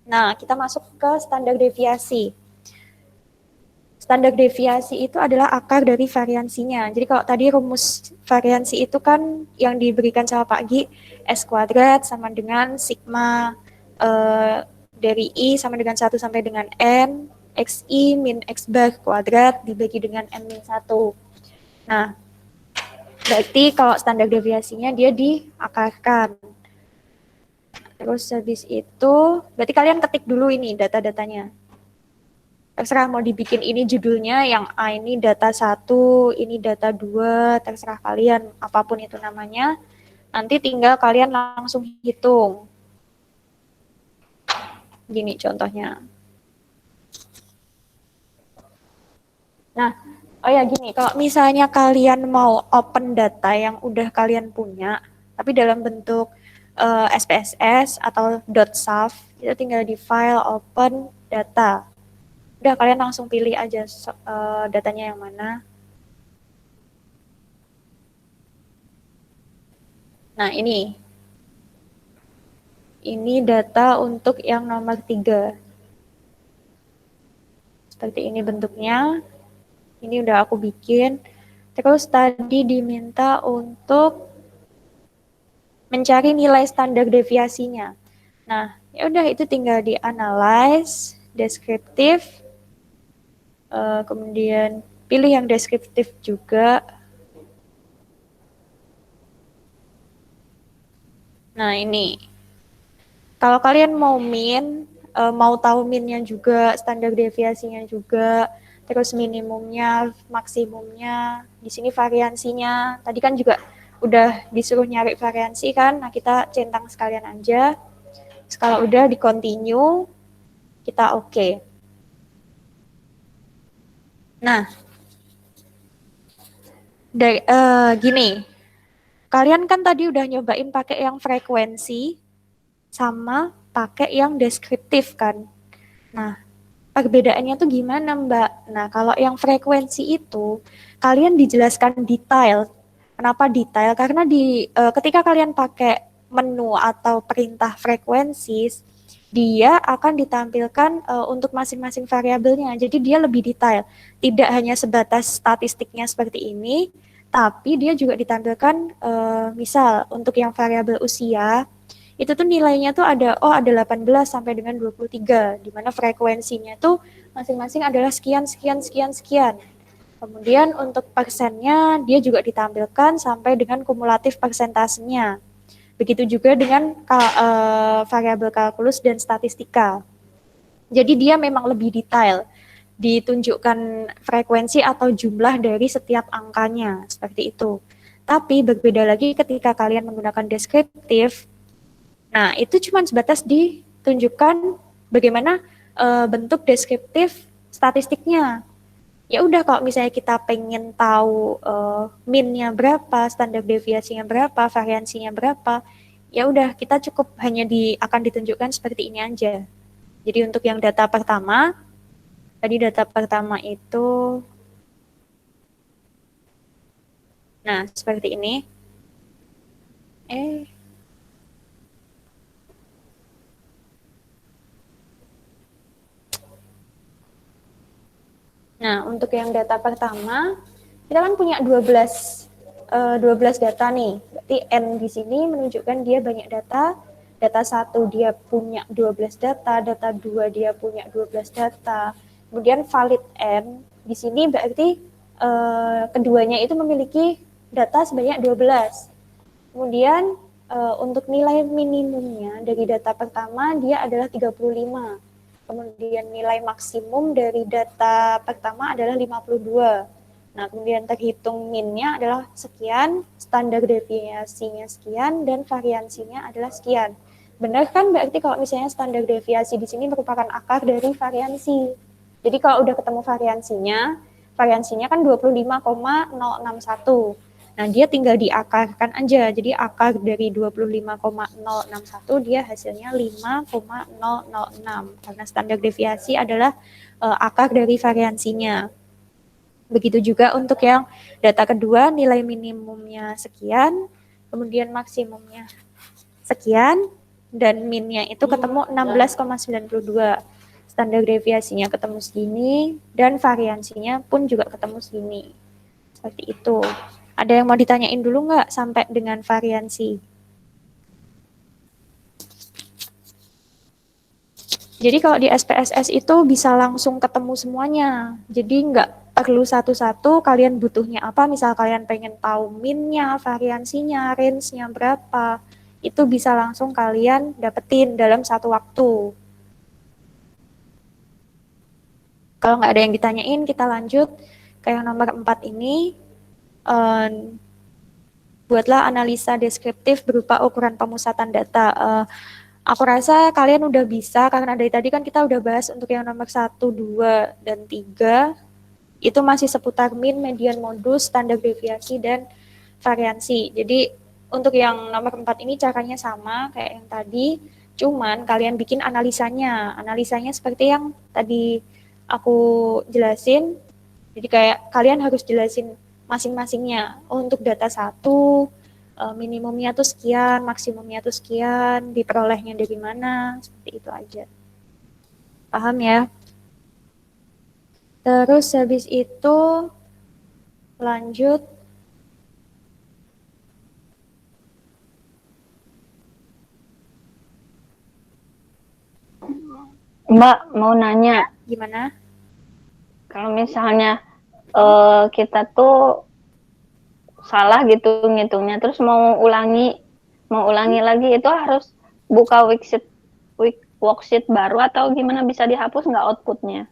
Nah, kita masuk ke standar deviasi. Standar deviasi itu adalah akar dari variansinya. Jadi kalau tadi rumus variansi itu kan yang diberikan sama Pak Gi, S kuadrat sama dengan sigma dari I sama dengan 1 sampai dengan N, XI min X bar kuadrat dibagi dengan N min 1. Nah, berarti kalau standar deviasinya dia diakarkan. Terus habis itu, berarti kalian ketik dulu ini data-datanya. Terserah mau dibikin ini judulnya, yang A ini data 1, ini data 2, terserah kalian, apapun itu namanya. Nanti tinggal kalian langsung hitung. Gini contohnya. Nah, oh ya gini, kalau misalnya kalian mau open data yang udah kalian punya, tapi dalam bentuk SPSS atau .sav, itu tinggal di file open data. Udah kalian langsung pilih aja datanya yang mana. Nah ini data untuk yang nomor 3. Seperti ini bentuknya. Ini udah aku bikin. Terus tadi diminta untuk mencari nilai standar deviasinya. Nah, ya udah itu tinggal di analyze, deskriptif, kemudian pilih yang deskriptif juga. Nah, ini. Kalau kalian mau mau tahu minnya juga, standar deviasinya juga, terus minimumnya, maksimumnya, di sini variansinya. Tadi kan juga udah disuruh nyari variansi kan, nah kita centang sekalian aja. Terus kalau udah di continue, kita oke. Nah, gini, kalian kan tadi udah nyobain pakai yang frekuensi sama pakai yang deskriptif kan. Nah, perbedaannya tuh gimana Mbak? Nah, kalau yang frekuensi itu kalian dijelaskan detail. Kenapa detail? Karena ketika kalian pakai menu atau perintah frekuensi, dia akan ditampilkan untuk masing-masing variabelnya. Jadi dia lebih detail. Tidak hanya sebatas statistiknya seperti ini, tapi dia juga ditampilkan misal untuk yang variabel usia, itu tuh nilainya tuh ada 18 sampai dengan 23, di mana frekuensinya tuh masing-masing adalah sekian. Kemudian untuk persennya dia juga ditampilkan sampai dengan kumulatif persentasenya. Begitu juga dengan variabel kalkulus dan statistika. Jadi dia memang lebih detail, ditunjukkan frekuensi atau jumlah dari setiap angkanya, seperti itu. Tapi berbeda lagi ketika kalian menggunakan deskriptif. Nah, itu cuma sebatas ditunjukkan bagaimana bentuk deskriptif statistiknya. Ya udah, kalau misalnya kita pengen tahu min-nya berapa, standar deviasinya berapa, variansinya berapa, ya udah kita cukup hanya akan ditunjukkan seperti ini aja. Jadi untuk yang data pertama, tadi data pertama itu, nah seperti ini. Nah, untuk yang data pertama, kita kan punya 12 data nih. Berarti N di sini menunjukkan dia banyak data. Data 1 dia punya 12 data, data 2 dia punya 12 data. Kemudian valid N di sini berarti keduanya itu memiliki data sebanyak 12. Kemudian untuk nilai minimumnya dari data pertama dia adalah 35. Kemudian nilai maksimum dari data pertama adalah 52. Nah, kemudian terhitung min-nya adalah sekian, standar deviasinya sekian, dan variansinya adalah sekian. Benar kan? Berarti kalau misalnya standar deviasi di sini merupakan akar dari variansi. Jadi kalau udah ketemu variansinya kan 25,061. Nah, dia tinggal diakarkan aja. Jadi akar dari 25,061 dia hasilnya 5,006 karena standar deviasi adalah akar dari variansinya. Begitu juga untuk yang data kedua, nilai minimumnya sekian, kemudian maksimumnya sekian, dan minnya itu ketemu 16,92. Standar deviasinya ketemu segini, dan variansinya pun juga ketemu segini. Seperti itu. Ada yang mau ditanyain dulu nggak sampai dengan variansi? Jadi kalau di SPSS itu bisa langsung ketemu semuanya. Jadi nggak perlu satu-satu kalian butuhnya apa. Misal kalian pengen tahu min-nya, variansinya, range-nya berapa. Itu bisa langsung kalian dapetin dalam satu waktu. Kalau nggak ada yang ditanyain, kita lanjut ke yang nomor 4 ini. Buatlah analisa deskriptif berupa ukuran pemusatan data. Aku rasa kalian udah bisa, karena dari tadi kan kita udah bahas untuk yang nomor 1, 2, dan 3. Itu masih seputar min, median, modus, standar deviasi, dan variansi. Jadi untuk yang nomor 4 ini caranya sama kayak yang tadi, cuman kalian bikin analisanya. Analisanya seperti yang tadi aku jelasin. Jadi kayak kalian harus jelasin masing-masingnya. Oh, untuk data 1, minimumnya tuh sekian, maksimumnya tuh sekian, diperolehnya dari mana, seperti itu aja. Paham ya? Terus habis itu lanjut. Mbak mau nanya, Gimana? kalau misalnya kita tuh salah gitu ngitungnya, terus mau ulangi lagi, itu harus buka worksheet baru atau gimana, bisa dihapus nggak outputnya?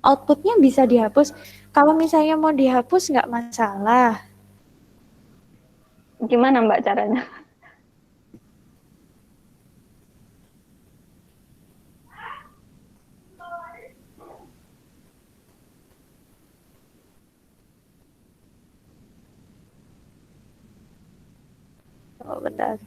Outputnya bisa dihapus. Kalau misalnya mau dihapus nggak masalah. Gimana Mbak caranya? Oh, bentar.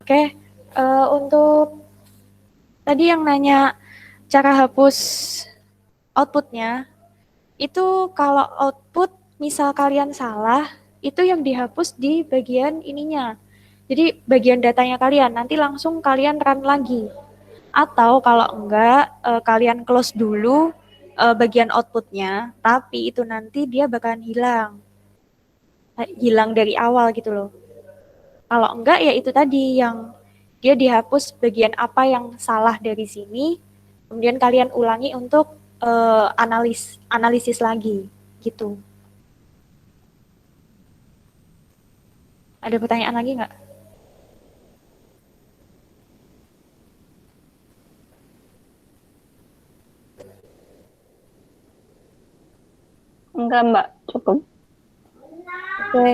Oke, untuk tadi yang nanya cara hapus outputnya, itu kalau output misal kalian salah, itu yang dihapus di bagian ininya. Jadi bagian datanya kalian, nanti langsung kalian run lagi. Atau kalau enggak, kalian close dulu bagian outputnya, tapi itu nanti dia bakalan hilang dari awal gitu loh. Kalau enggak ya itu tadi yang dia dihapus bagian apa yang salah dari sini, kemudian kalian ulangi untuk analisis lagi gitu. Ada pertanyaan lagi nggak? Enggak, Mbak. Cukup. Oke.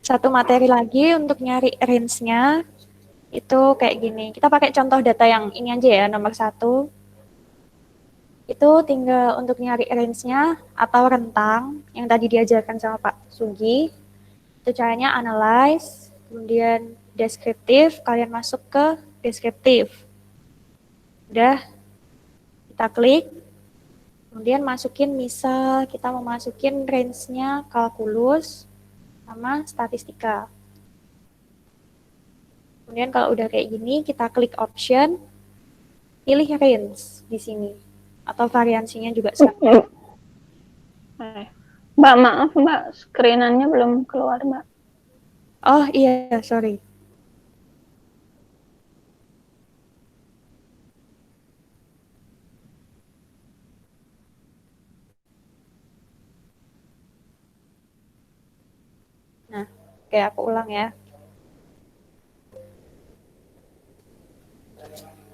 Satu materi lagi untuk nyari range-nya itu kayak gini. Kita pakai contoh data yang ini aja ya, nomor 1. Itu tinggal untuk nyari range-nya atau rentang yang tadi diajarkan sama Pak Sugi. Itu caranya analyze, kemudian deskriptif, kalian masuk ke deskriptif. Udah, kita klik, kemudian masukin misal kita mau masukin range-nya kalkulus sama statistika. Kemudian kalau udah kayak gini, kita klik option, pilih range di sini. Atau variansinya juga sama. Mbak, maaf Mbak, screenannya belum keluar Mbak. Oh iya, sorry. Nah, oke aku ulang ya.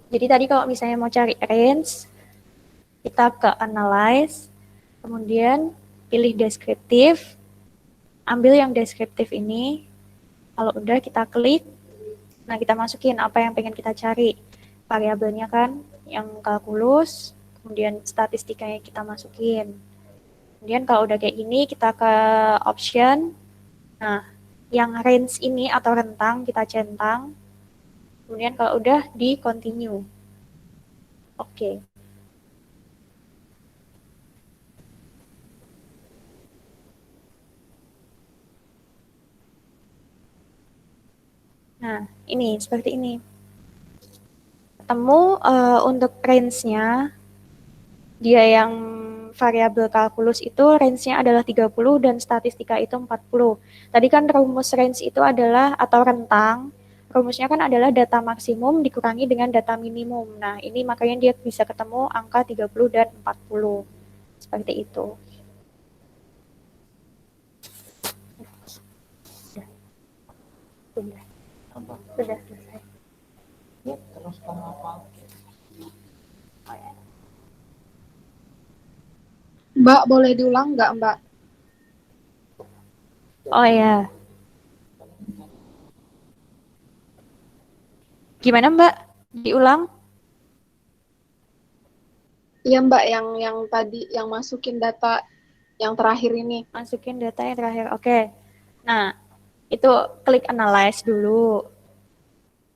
Jadi tadi kalau misalnya mau cari range, kita ke analyze, kemudian pilih deskriptif, ambil yang deskriptif ini, kalau udah kita klik, nah kita masukin apa yang pengen kita cari. Variabelnya kan yang kalkulus, kemudian statistikanya kita masukin. Kemudian kalau udah kayak gini, kita ke option, nah yang range ini atau rentang kita centang, kemudian kalau udah di continue. Oke. Nah, ini seperti ini. Ketemu untuk range-nya, dia yang variabel kalkulus itu range-nya adalah 30 dan statistika itu 40. Tadi kan rumus range itu adalah, atau rentang, rumusnya kan adalah data maksimum dikurangi dengan data minimum. Nah, ini makanya dia bisa ketemu angka 30 dan 40. Seperti itu. Sudah selesai. Ya, terus kamu apa? Oh, ya. Mbak, boleh diulang nggak, Mbak? Oh ya. Gimana Mbak? Diulang? Iya, Mbak, yang tadi yang masukin data yang terakhir ini. Masukin data yang terakhir. Oke. Nah, itu klik analyze dulu.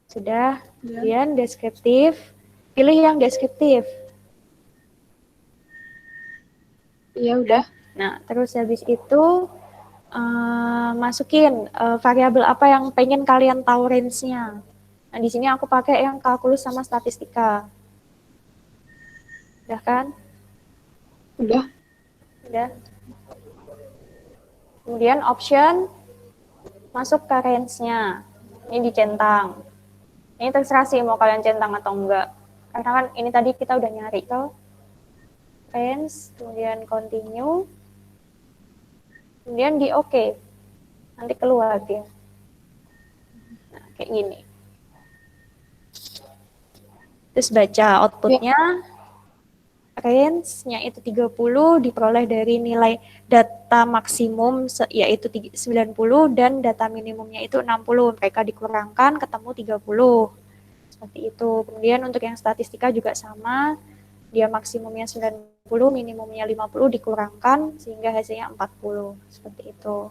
Sudah, kemudian deskriptif. Pilih yang deskriptif. Iya, udah. Nah, terus habis itu masukin variabel apa yang pengen kalian tahu range-nya. Nah, di sini aku pakai yang kalkulus sama statistika. Udah kan? Udah. Udah. Kemudian option, masuk ke range-nya. Ini dicentang. Ini terserah sih mau kalian centang atau enggak. Karena kan ini tadi kita udah nyari tuh. Range, kemudian continue. Kemudian di OK. Nanti keluar dia. Nah, kayak gini. Terus baca outputnya. Range-nya itu 30 diperoleh dari nilai data maksimum yaitu 90 dan data minimumnya itu 60. Mereka dikurangkan ketemu 30. Seperti itu. Kemudian untuk yang statistika juga sama. Dia maksimumnya 90, minimumnya 50 dikurangkan sehingga hasilnya 40. Seperti itu.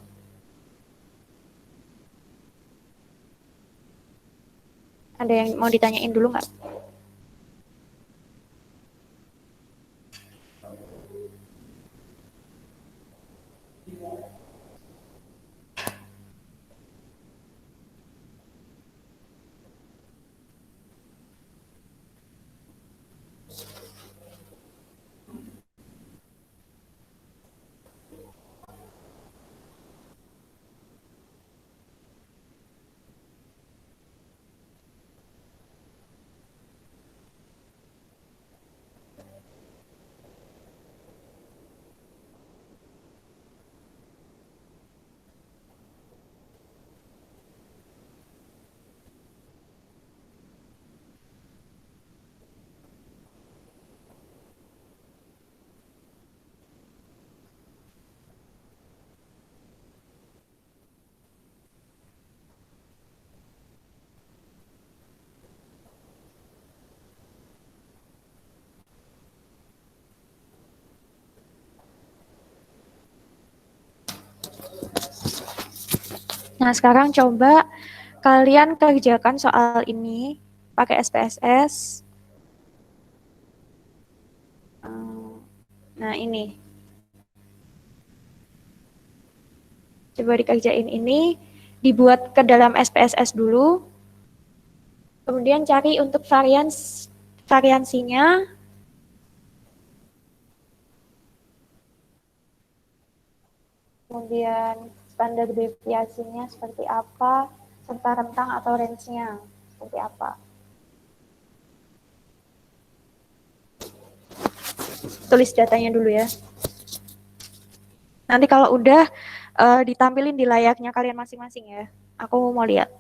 Ada yang mau ditanyain dulu nggak? Nah, sekarang coba kalian kerjakan soal ini pakai SPSS. Nah, ini. Coba dikerjain ini, dibuat ke dalam SPSS dulu. Kemudian cari untuk variansinya. Kemudian standar deviasinya seperti apa, serta rentang atau range-nya seperti apa. Tulis datanya dulu ya. Nanti kalau udah ditampilin di layarnya kalian masing-masing ya. Aku mau lihat.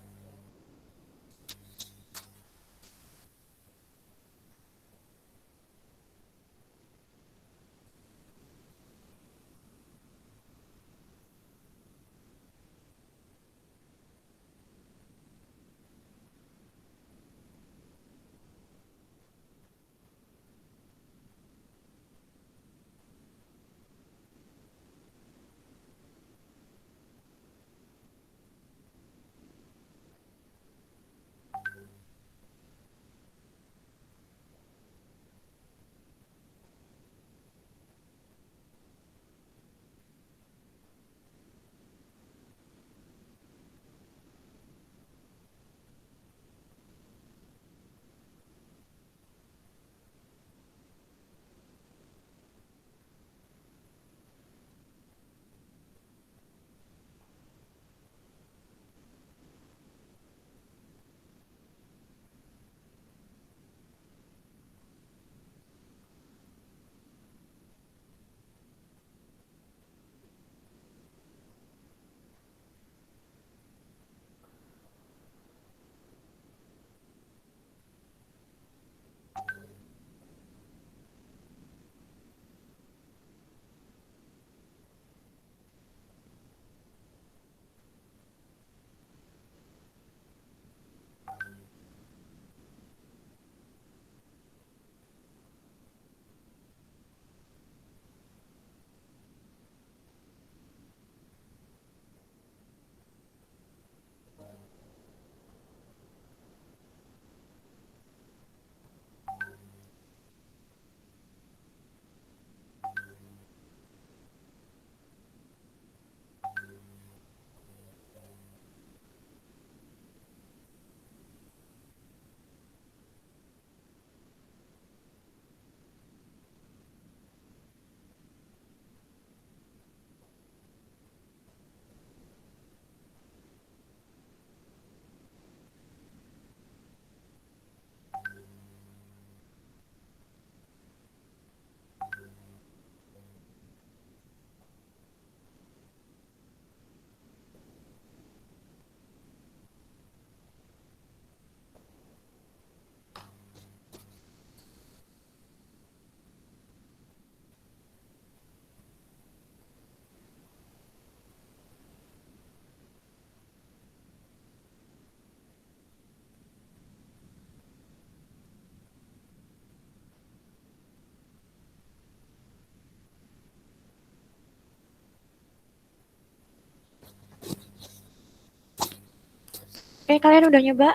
Kalian udah nyoba?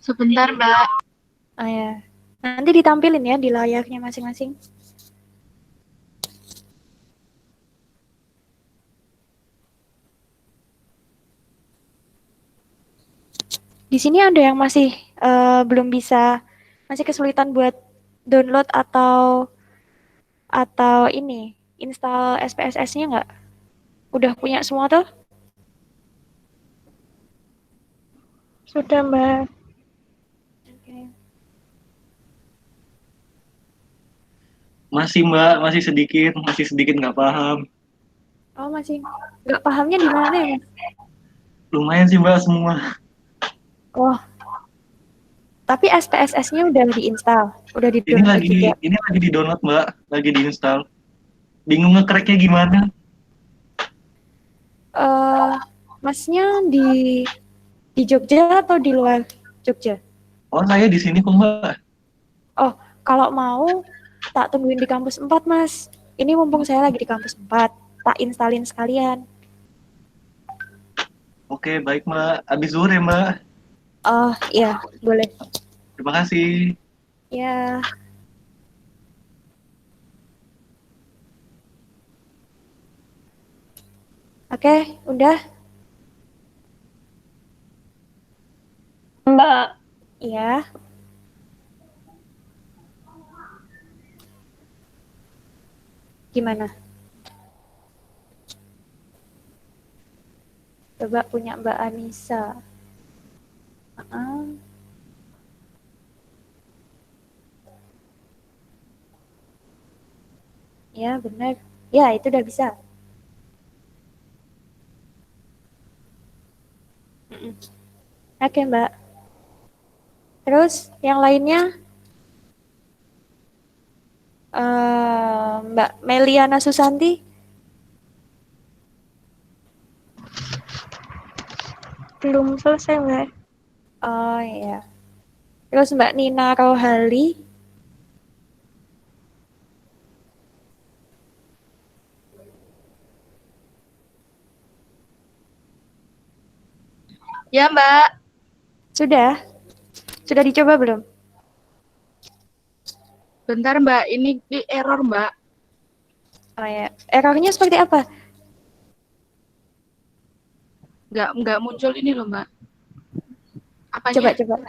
Sebentar, Mbak. Ah ya. Nanti ditampilin ya di layarnya masing-masing. Di sini ada yang masih belum bisa, masih kesulitan buat download atau ini install SPSS-nya nggak? Udah punya semua tuh? Sudah, Mbak. Oke. Masih Mbak, masih sedikit nggak paham. Oh masih nggak pahamnya di mana ya Mas? Lumayan sih Mbak semua. Oh, tapi SPSS-nya udah diinstal, udah di-download juga. Ini lagi di download Mbak, lagi diinstal. Bingung nge-cracknya gimana? Masnya di Jogja atau di luar Jogja? Oh saya di sini kok Mbak. Oh, kalau mau tak tungguin di kampus 4 Mas. Ini mumpung saya lagi di kampus 4, tak instalin sekalian. Oke baik Mbak, habis zuhur ya Mbak. Oh iya, boleh. Terima kasih. Ya. Oke, udah. Mbak, Iya. Gimana? Coba punya Mbak Anissa. Ya, benar. Ya, itu udah bisa. Oke, Mbak. Terus yang lainnya? Mbak Meliana Susanti. Belum selesai, Mbak. Oh iya. Terus Mbak Nina Rohali. Ya, Mbak. Sudah? Sudah dicoba belum? Bentar, Mbak. Ini di error, Mbak. Oh ya. Errornya seperti apa? Nggak muncul ini loh, Mbak. Apanya? Coba.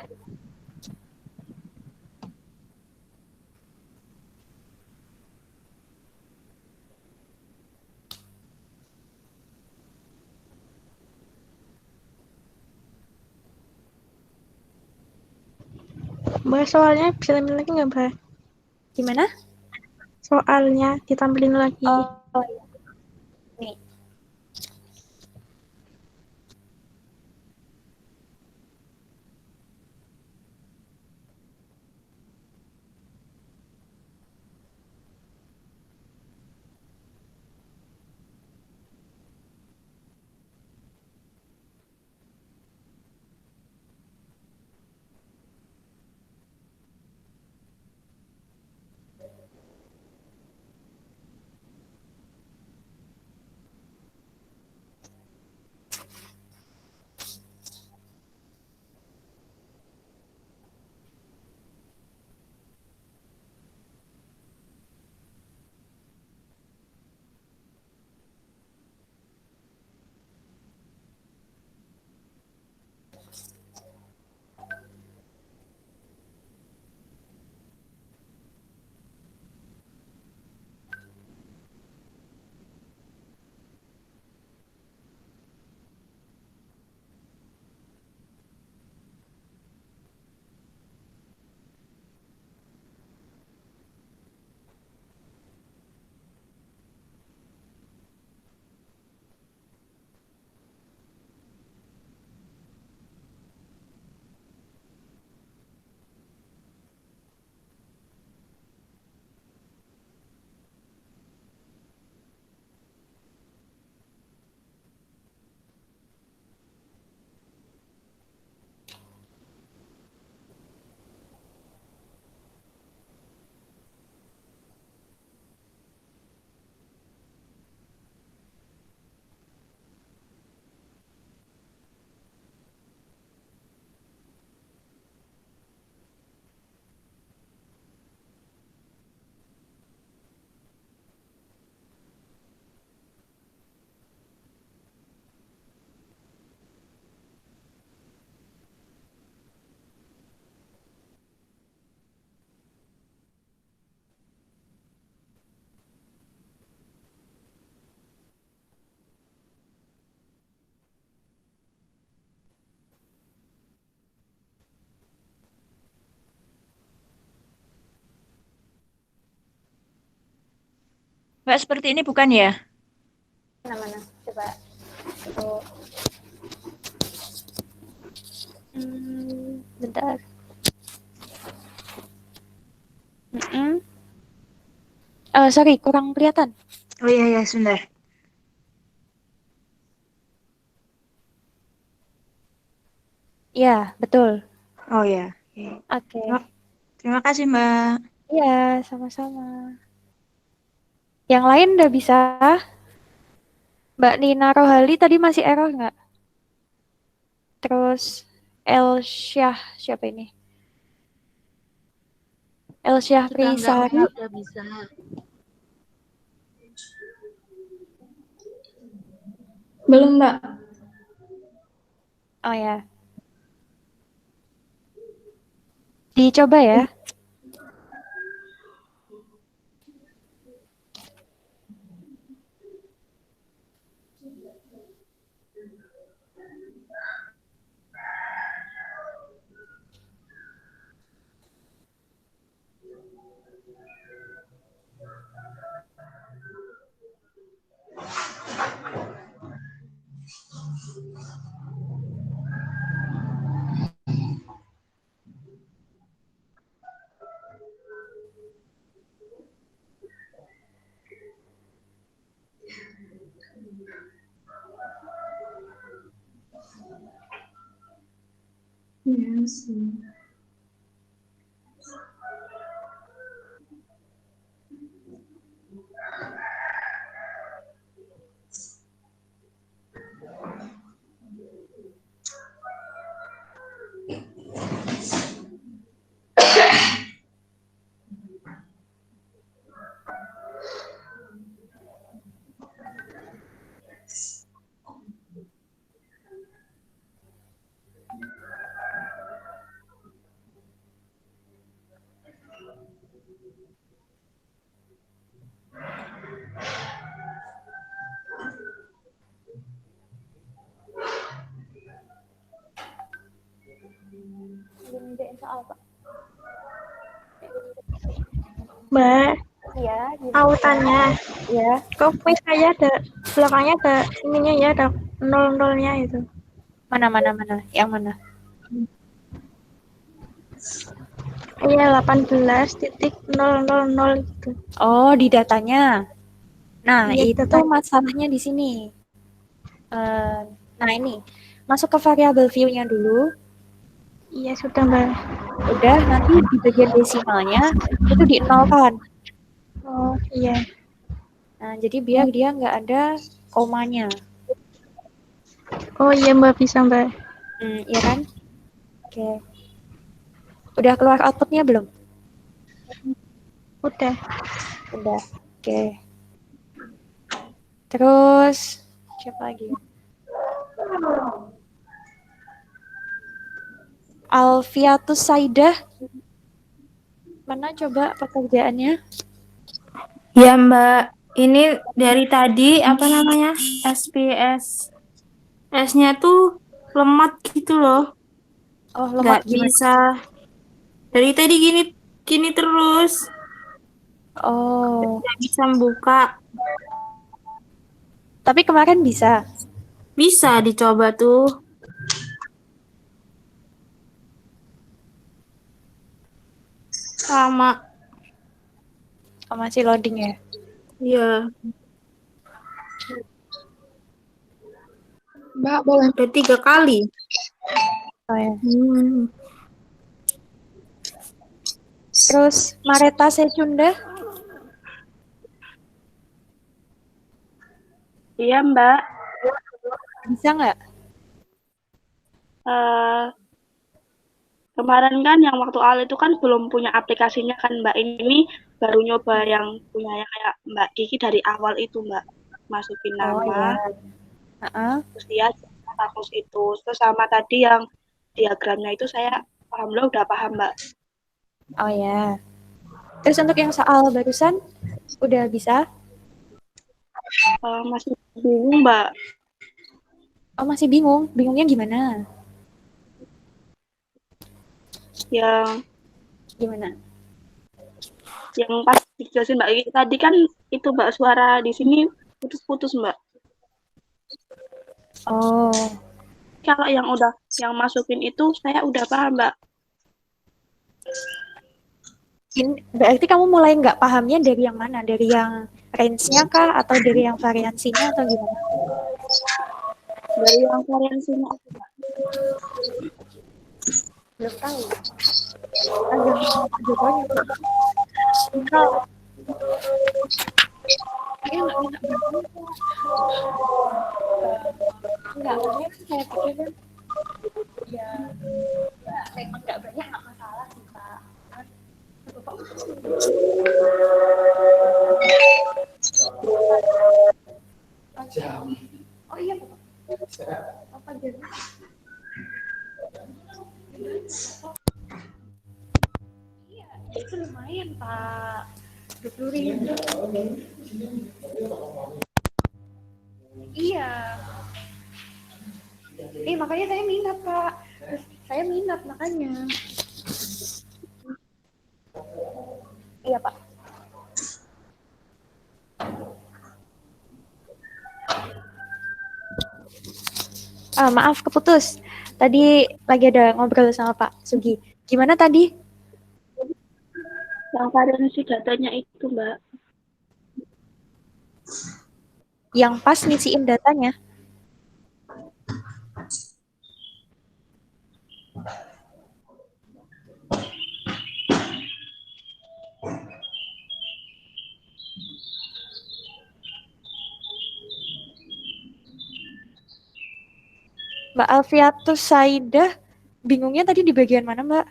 Mbak, soalnya bisa tampilin lagi nggak, Mbak? Gimana? Soalnya ditampilin lagi. Oh iya. Nih. Mbak, seperti ini bukan ya? Mana-mana? Coba. Oh. Bentar. Sorry, kurang kelihatan. Oh iya, sebentar. Ya, betul. Oh ya. Oke. Terima kasih, Mbak. Iya, sama-sama. Yang lain udah bisa? Mbak Nina Rohali tadi masih error nggak? Terus Elsyah, siapa ini? Elsyah Risari. Udah bisa. Belum, Mbak. Oh ya. Dicoba ya. Yes. Soal Pak. Mbak, Iya, aku tanya, ya. kok quiz saya ada belakangnya ada ininya ya, ada nol-nolnya itu. Mana? Yang mana? Iya, 18.000 gitu. Oh, di datanya. Nah, Iya, itu datanya. masalahnya di sini. Nah, ini. Masuk ke variabel view-nya dulu. Iya, sudah, Mbak. Udah, nanti di bagian desimalnya itu di-nolkan. Oh, iya. Nah, jadi biar dia nggak ada komanya. Oh, iya, Mbak, bisa, Mbak. Iya kan? Oke. Udah keluar outputnya belum? Udah. Oke. Terus siapa lagi? Alfiatus Saidah. Mana coba pekerjaannya? Ya Mbak, ini dari tadi apa namanya SPS S-nya tuh lemot gitu loh. Oh, lemot Nggak gimana? bisa. Dari tadi gini terus. Oh. Nggak bisa membuka. Tapi kemarin bisa. Bisa dicoba tuh. Sama. Oh, masih loading ya? Iya. Mbak, boleh. Udah 3 kali. Oh ya. Terus Mareta Secunda? Iya Mbak. Bisa nggak? Kemarin kan yang waktu awal itu kan belum punya aplikasinya kan Mbak. Ini baru nyoba yang punya kayak Mbak Kiki dari awal itu Mbak. Masukin nama. Terus dia hapus itu. Terus sama tadi yang diagramnya itu saya alhamdulillah udah paham Mbak. Oh ya. Terus untuk yang soal barusan udah bisa? Masih bingung Mbak. Oh, masih bingung. Bingungnya gimana? Yang gimana? Yang pas dijelasin Mbak Kiki tadi kan itu Mbak suara di sini putus-putus Mbak. Oh. Kalau yang masukin itu saya udah paham Mbak. Berarti kamu mulai nggak pahamnya dari yang mana? Dari yang range-nya kah? Atau dari yang variansinya atau gimana? Dari yang variansinya aku Mbak. Belum tahu. Agak jawabannya. Saya nggak minta bantuan. Enggak, maksudnya kan saya pikir kan ya memang nggak banyak nggak masalah sih Pak. Jam. Oh iya Pak. Apa jadi? Iya, itu lumayan Pak. 20.000. Iya. Makanya saya minat Pak. Saya minat makanya. Iya Pak. Maaf keputus. Tadi lagi ada ngobrol sama Pak Sugi. Gimana tadi? Yang variansi datanya itu Mbak. Yang pas ngisiin datanya? Mbak Alfiatus Saidah, bingungnya tadi di bagian mana, Mbak?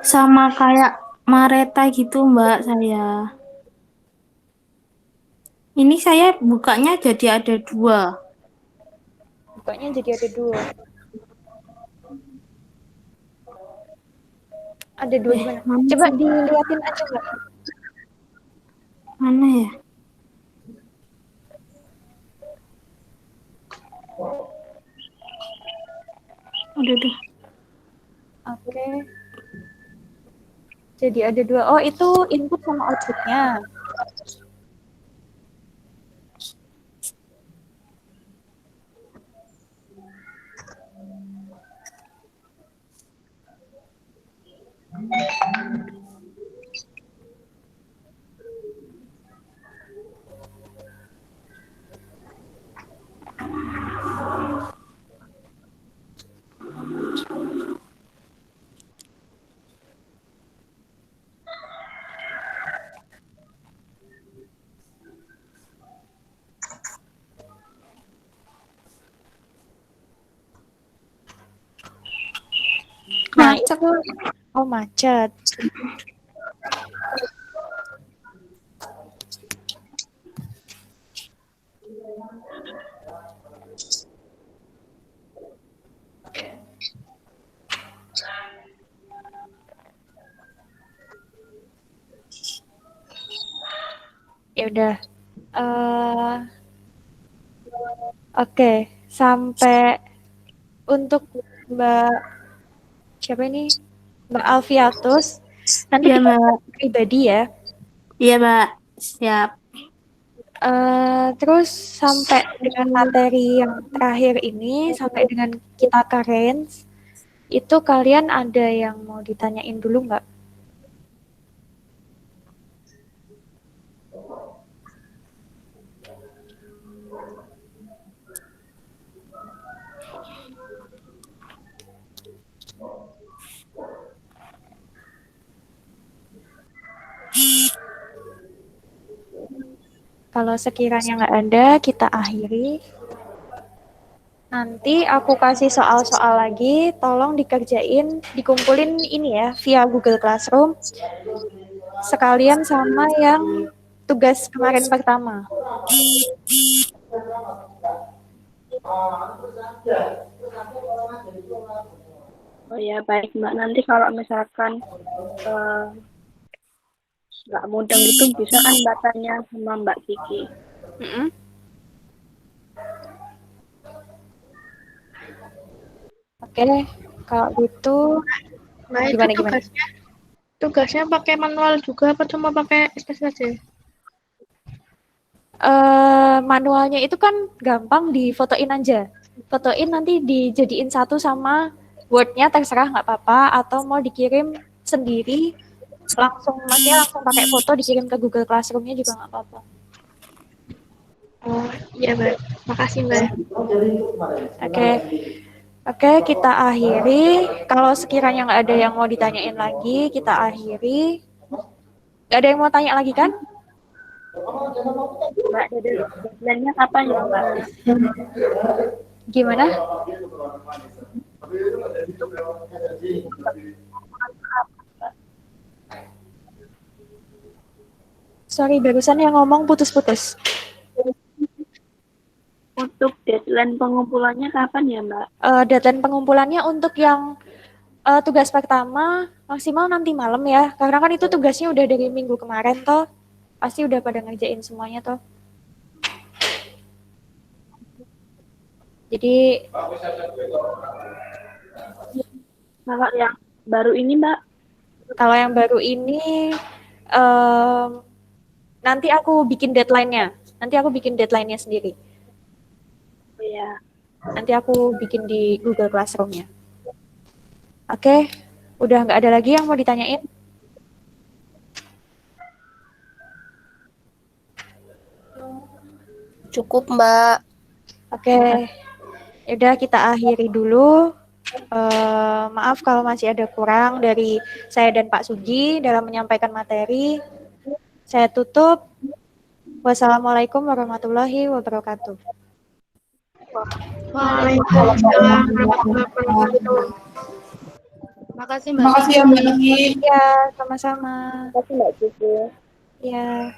Sama kayak Mareta gitu Mbak saya. Ini saya bukanya jadi ada 2. Bukanya jadi ada 2. Ada 2 gimana? Coba dilihatin aja Mbak. Mana ya? Aduh. Oke. Jadi ada 2. Oh, itu input sama outputnya. Nah, itu macet. Ya udah. Oke, sampai untuk Mbak siapa ini? Mbak Alfiatus. Nanti ya, kita Mbak. Pribadi ya. Iya, Mbak. Siap. Terus sampai dengan materi yang terakhir ini, sampai dengan kita ke range, itu kalian ada yang mau ditanyain dulu nggak? Kalau sekiranya nggak ada, kita akhiri. Nanti aku kasih soal-soal lagi, tolong dikerjain, dikumpulin ini ya, via Google Classroom. Sekalian sama yang tugas kemarin pertama. Oh ya, baik Mbak. Nanti kalau misalkan nggak mudeng gitu, bisa kan Mbak tanya sama Mbak Kiki. Oke, kalau gitu Nah, itu gimana? Tugasnya pakai manual juga apa cuma pakai SPSS aja? Manualnya itu kan gampang difotoin aja. Fotoin nanti dijadiin satu sama Word-nya, terserah nggak apa-apa, atau mau dikirim sendiri langsung pakai foto dikirim ke Google Classroom-nya juga nggak apa-apa. Oh iya Mbak, makasih Mbak. Oke, kita akhiri. Kalau sekiranya nggak ada yang mau ditanyain lagi, kita akhiri. Nggak ada yang mau tanya lagi kan? Mbak, deadline-nya kapan ya Mbak? Gimana? Sorry, barusan yang ngomong putus-putus. Untuk deadline pengumpulannya kapan ya Mbak? Deadline pengumpulannya untuk yang tugas pertama maksimal nanti malam ya. Karena kan itu tugasnya udah dari minggu kemarin toh. Pasti udah pada ngerjain semuanya toh. Jadi kalau yang baru ini Mbak? Kalau yang baru ini nanti aku bikin deadline-nya. Nanti aku bikin deadline-nya sendiri. Iya. Nanti aku bikin di Google Classroom-nya. Oke, udah nggak ada lagi yang mau ditanyain? Cukup, Mbak. Oke, udah kita akhiri dulu. Maaf kalau masih ada kurang dari saya dan Pak Sugi dalam menyampaikan materi. Saya tutup. Wassalamualaikum warahmatullahi wabarakatuh. Waalaikumsalam warahmatullahi wabarakatuh. Makasih Mbak. Makasih ya Mbak Kiki. Ya, sama-sama. Makasih Mbak Kiki. Ya.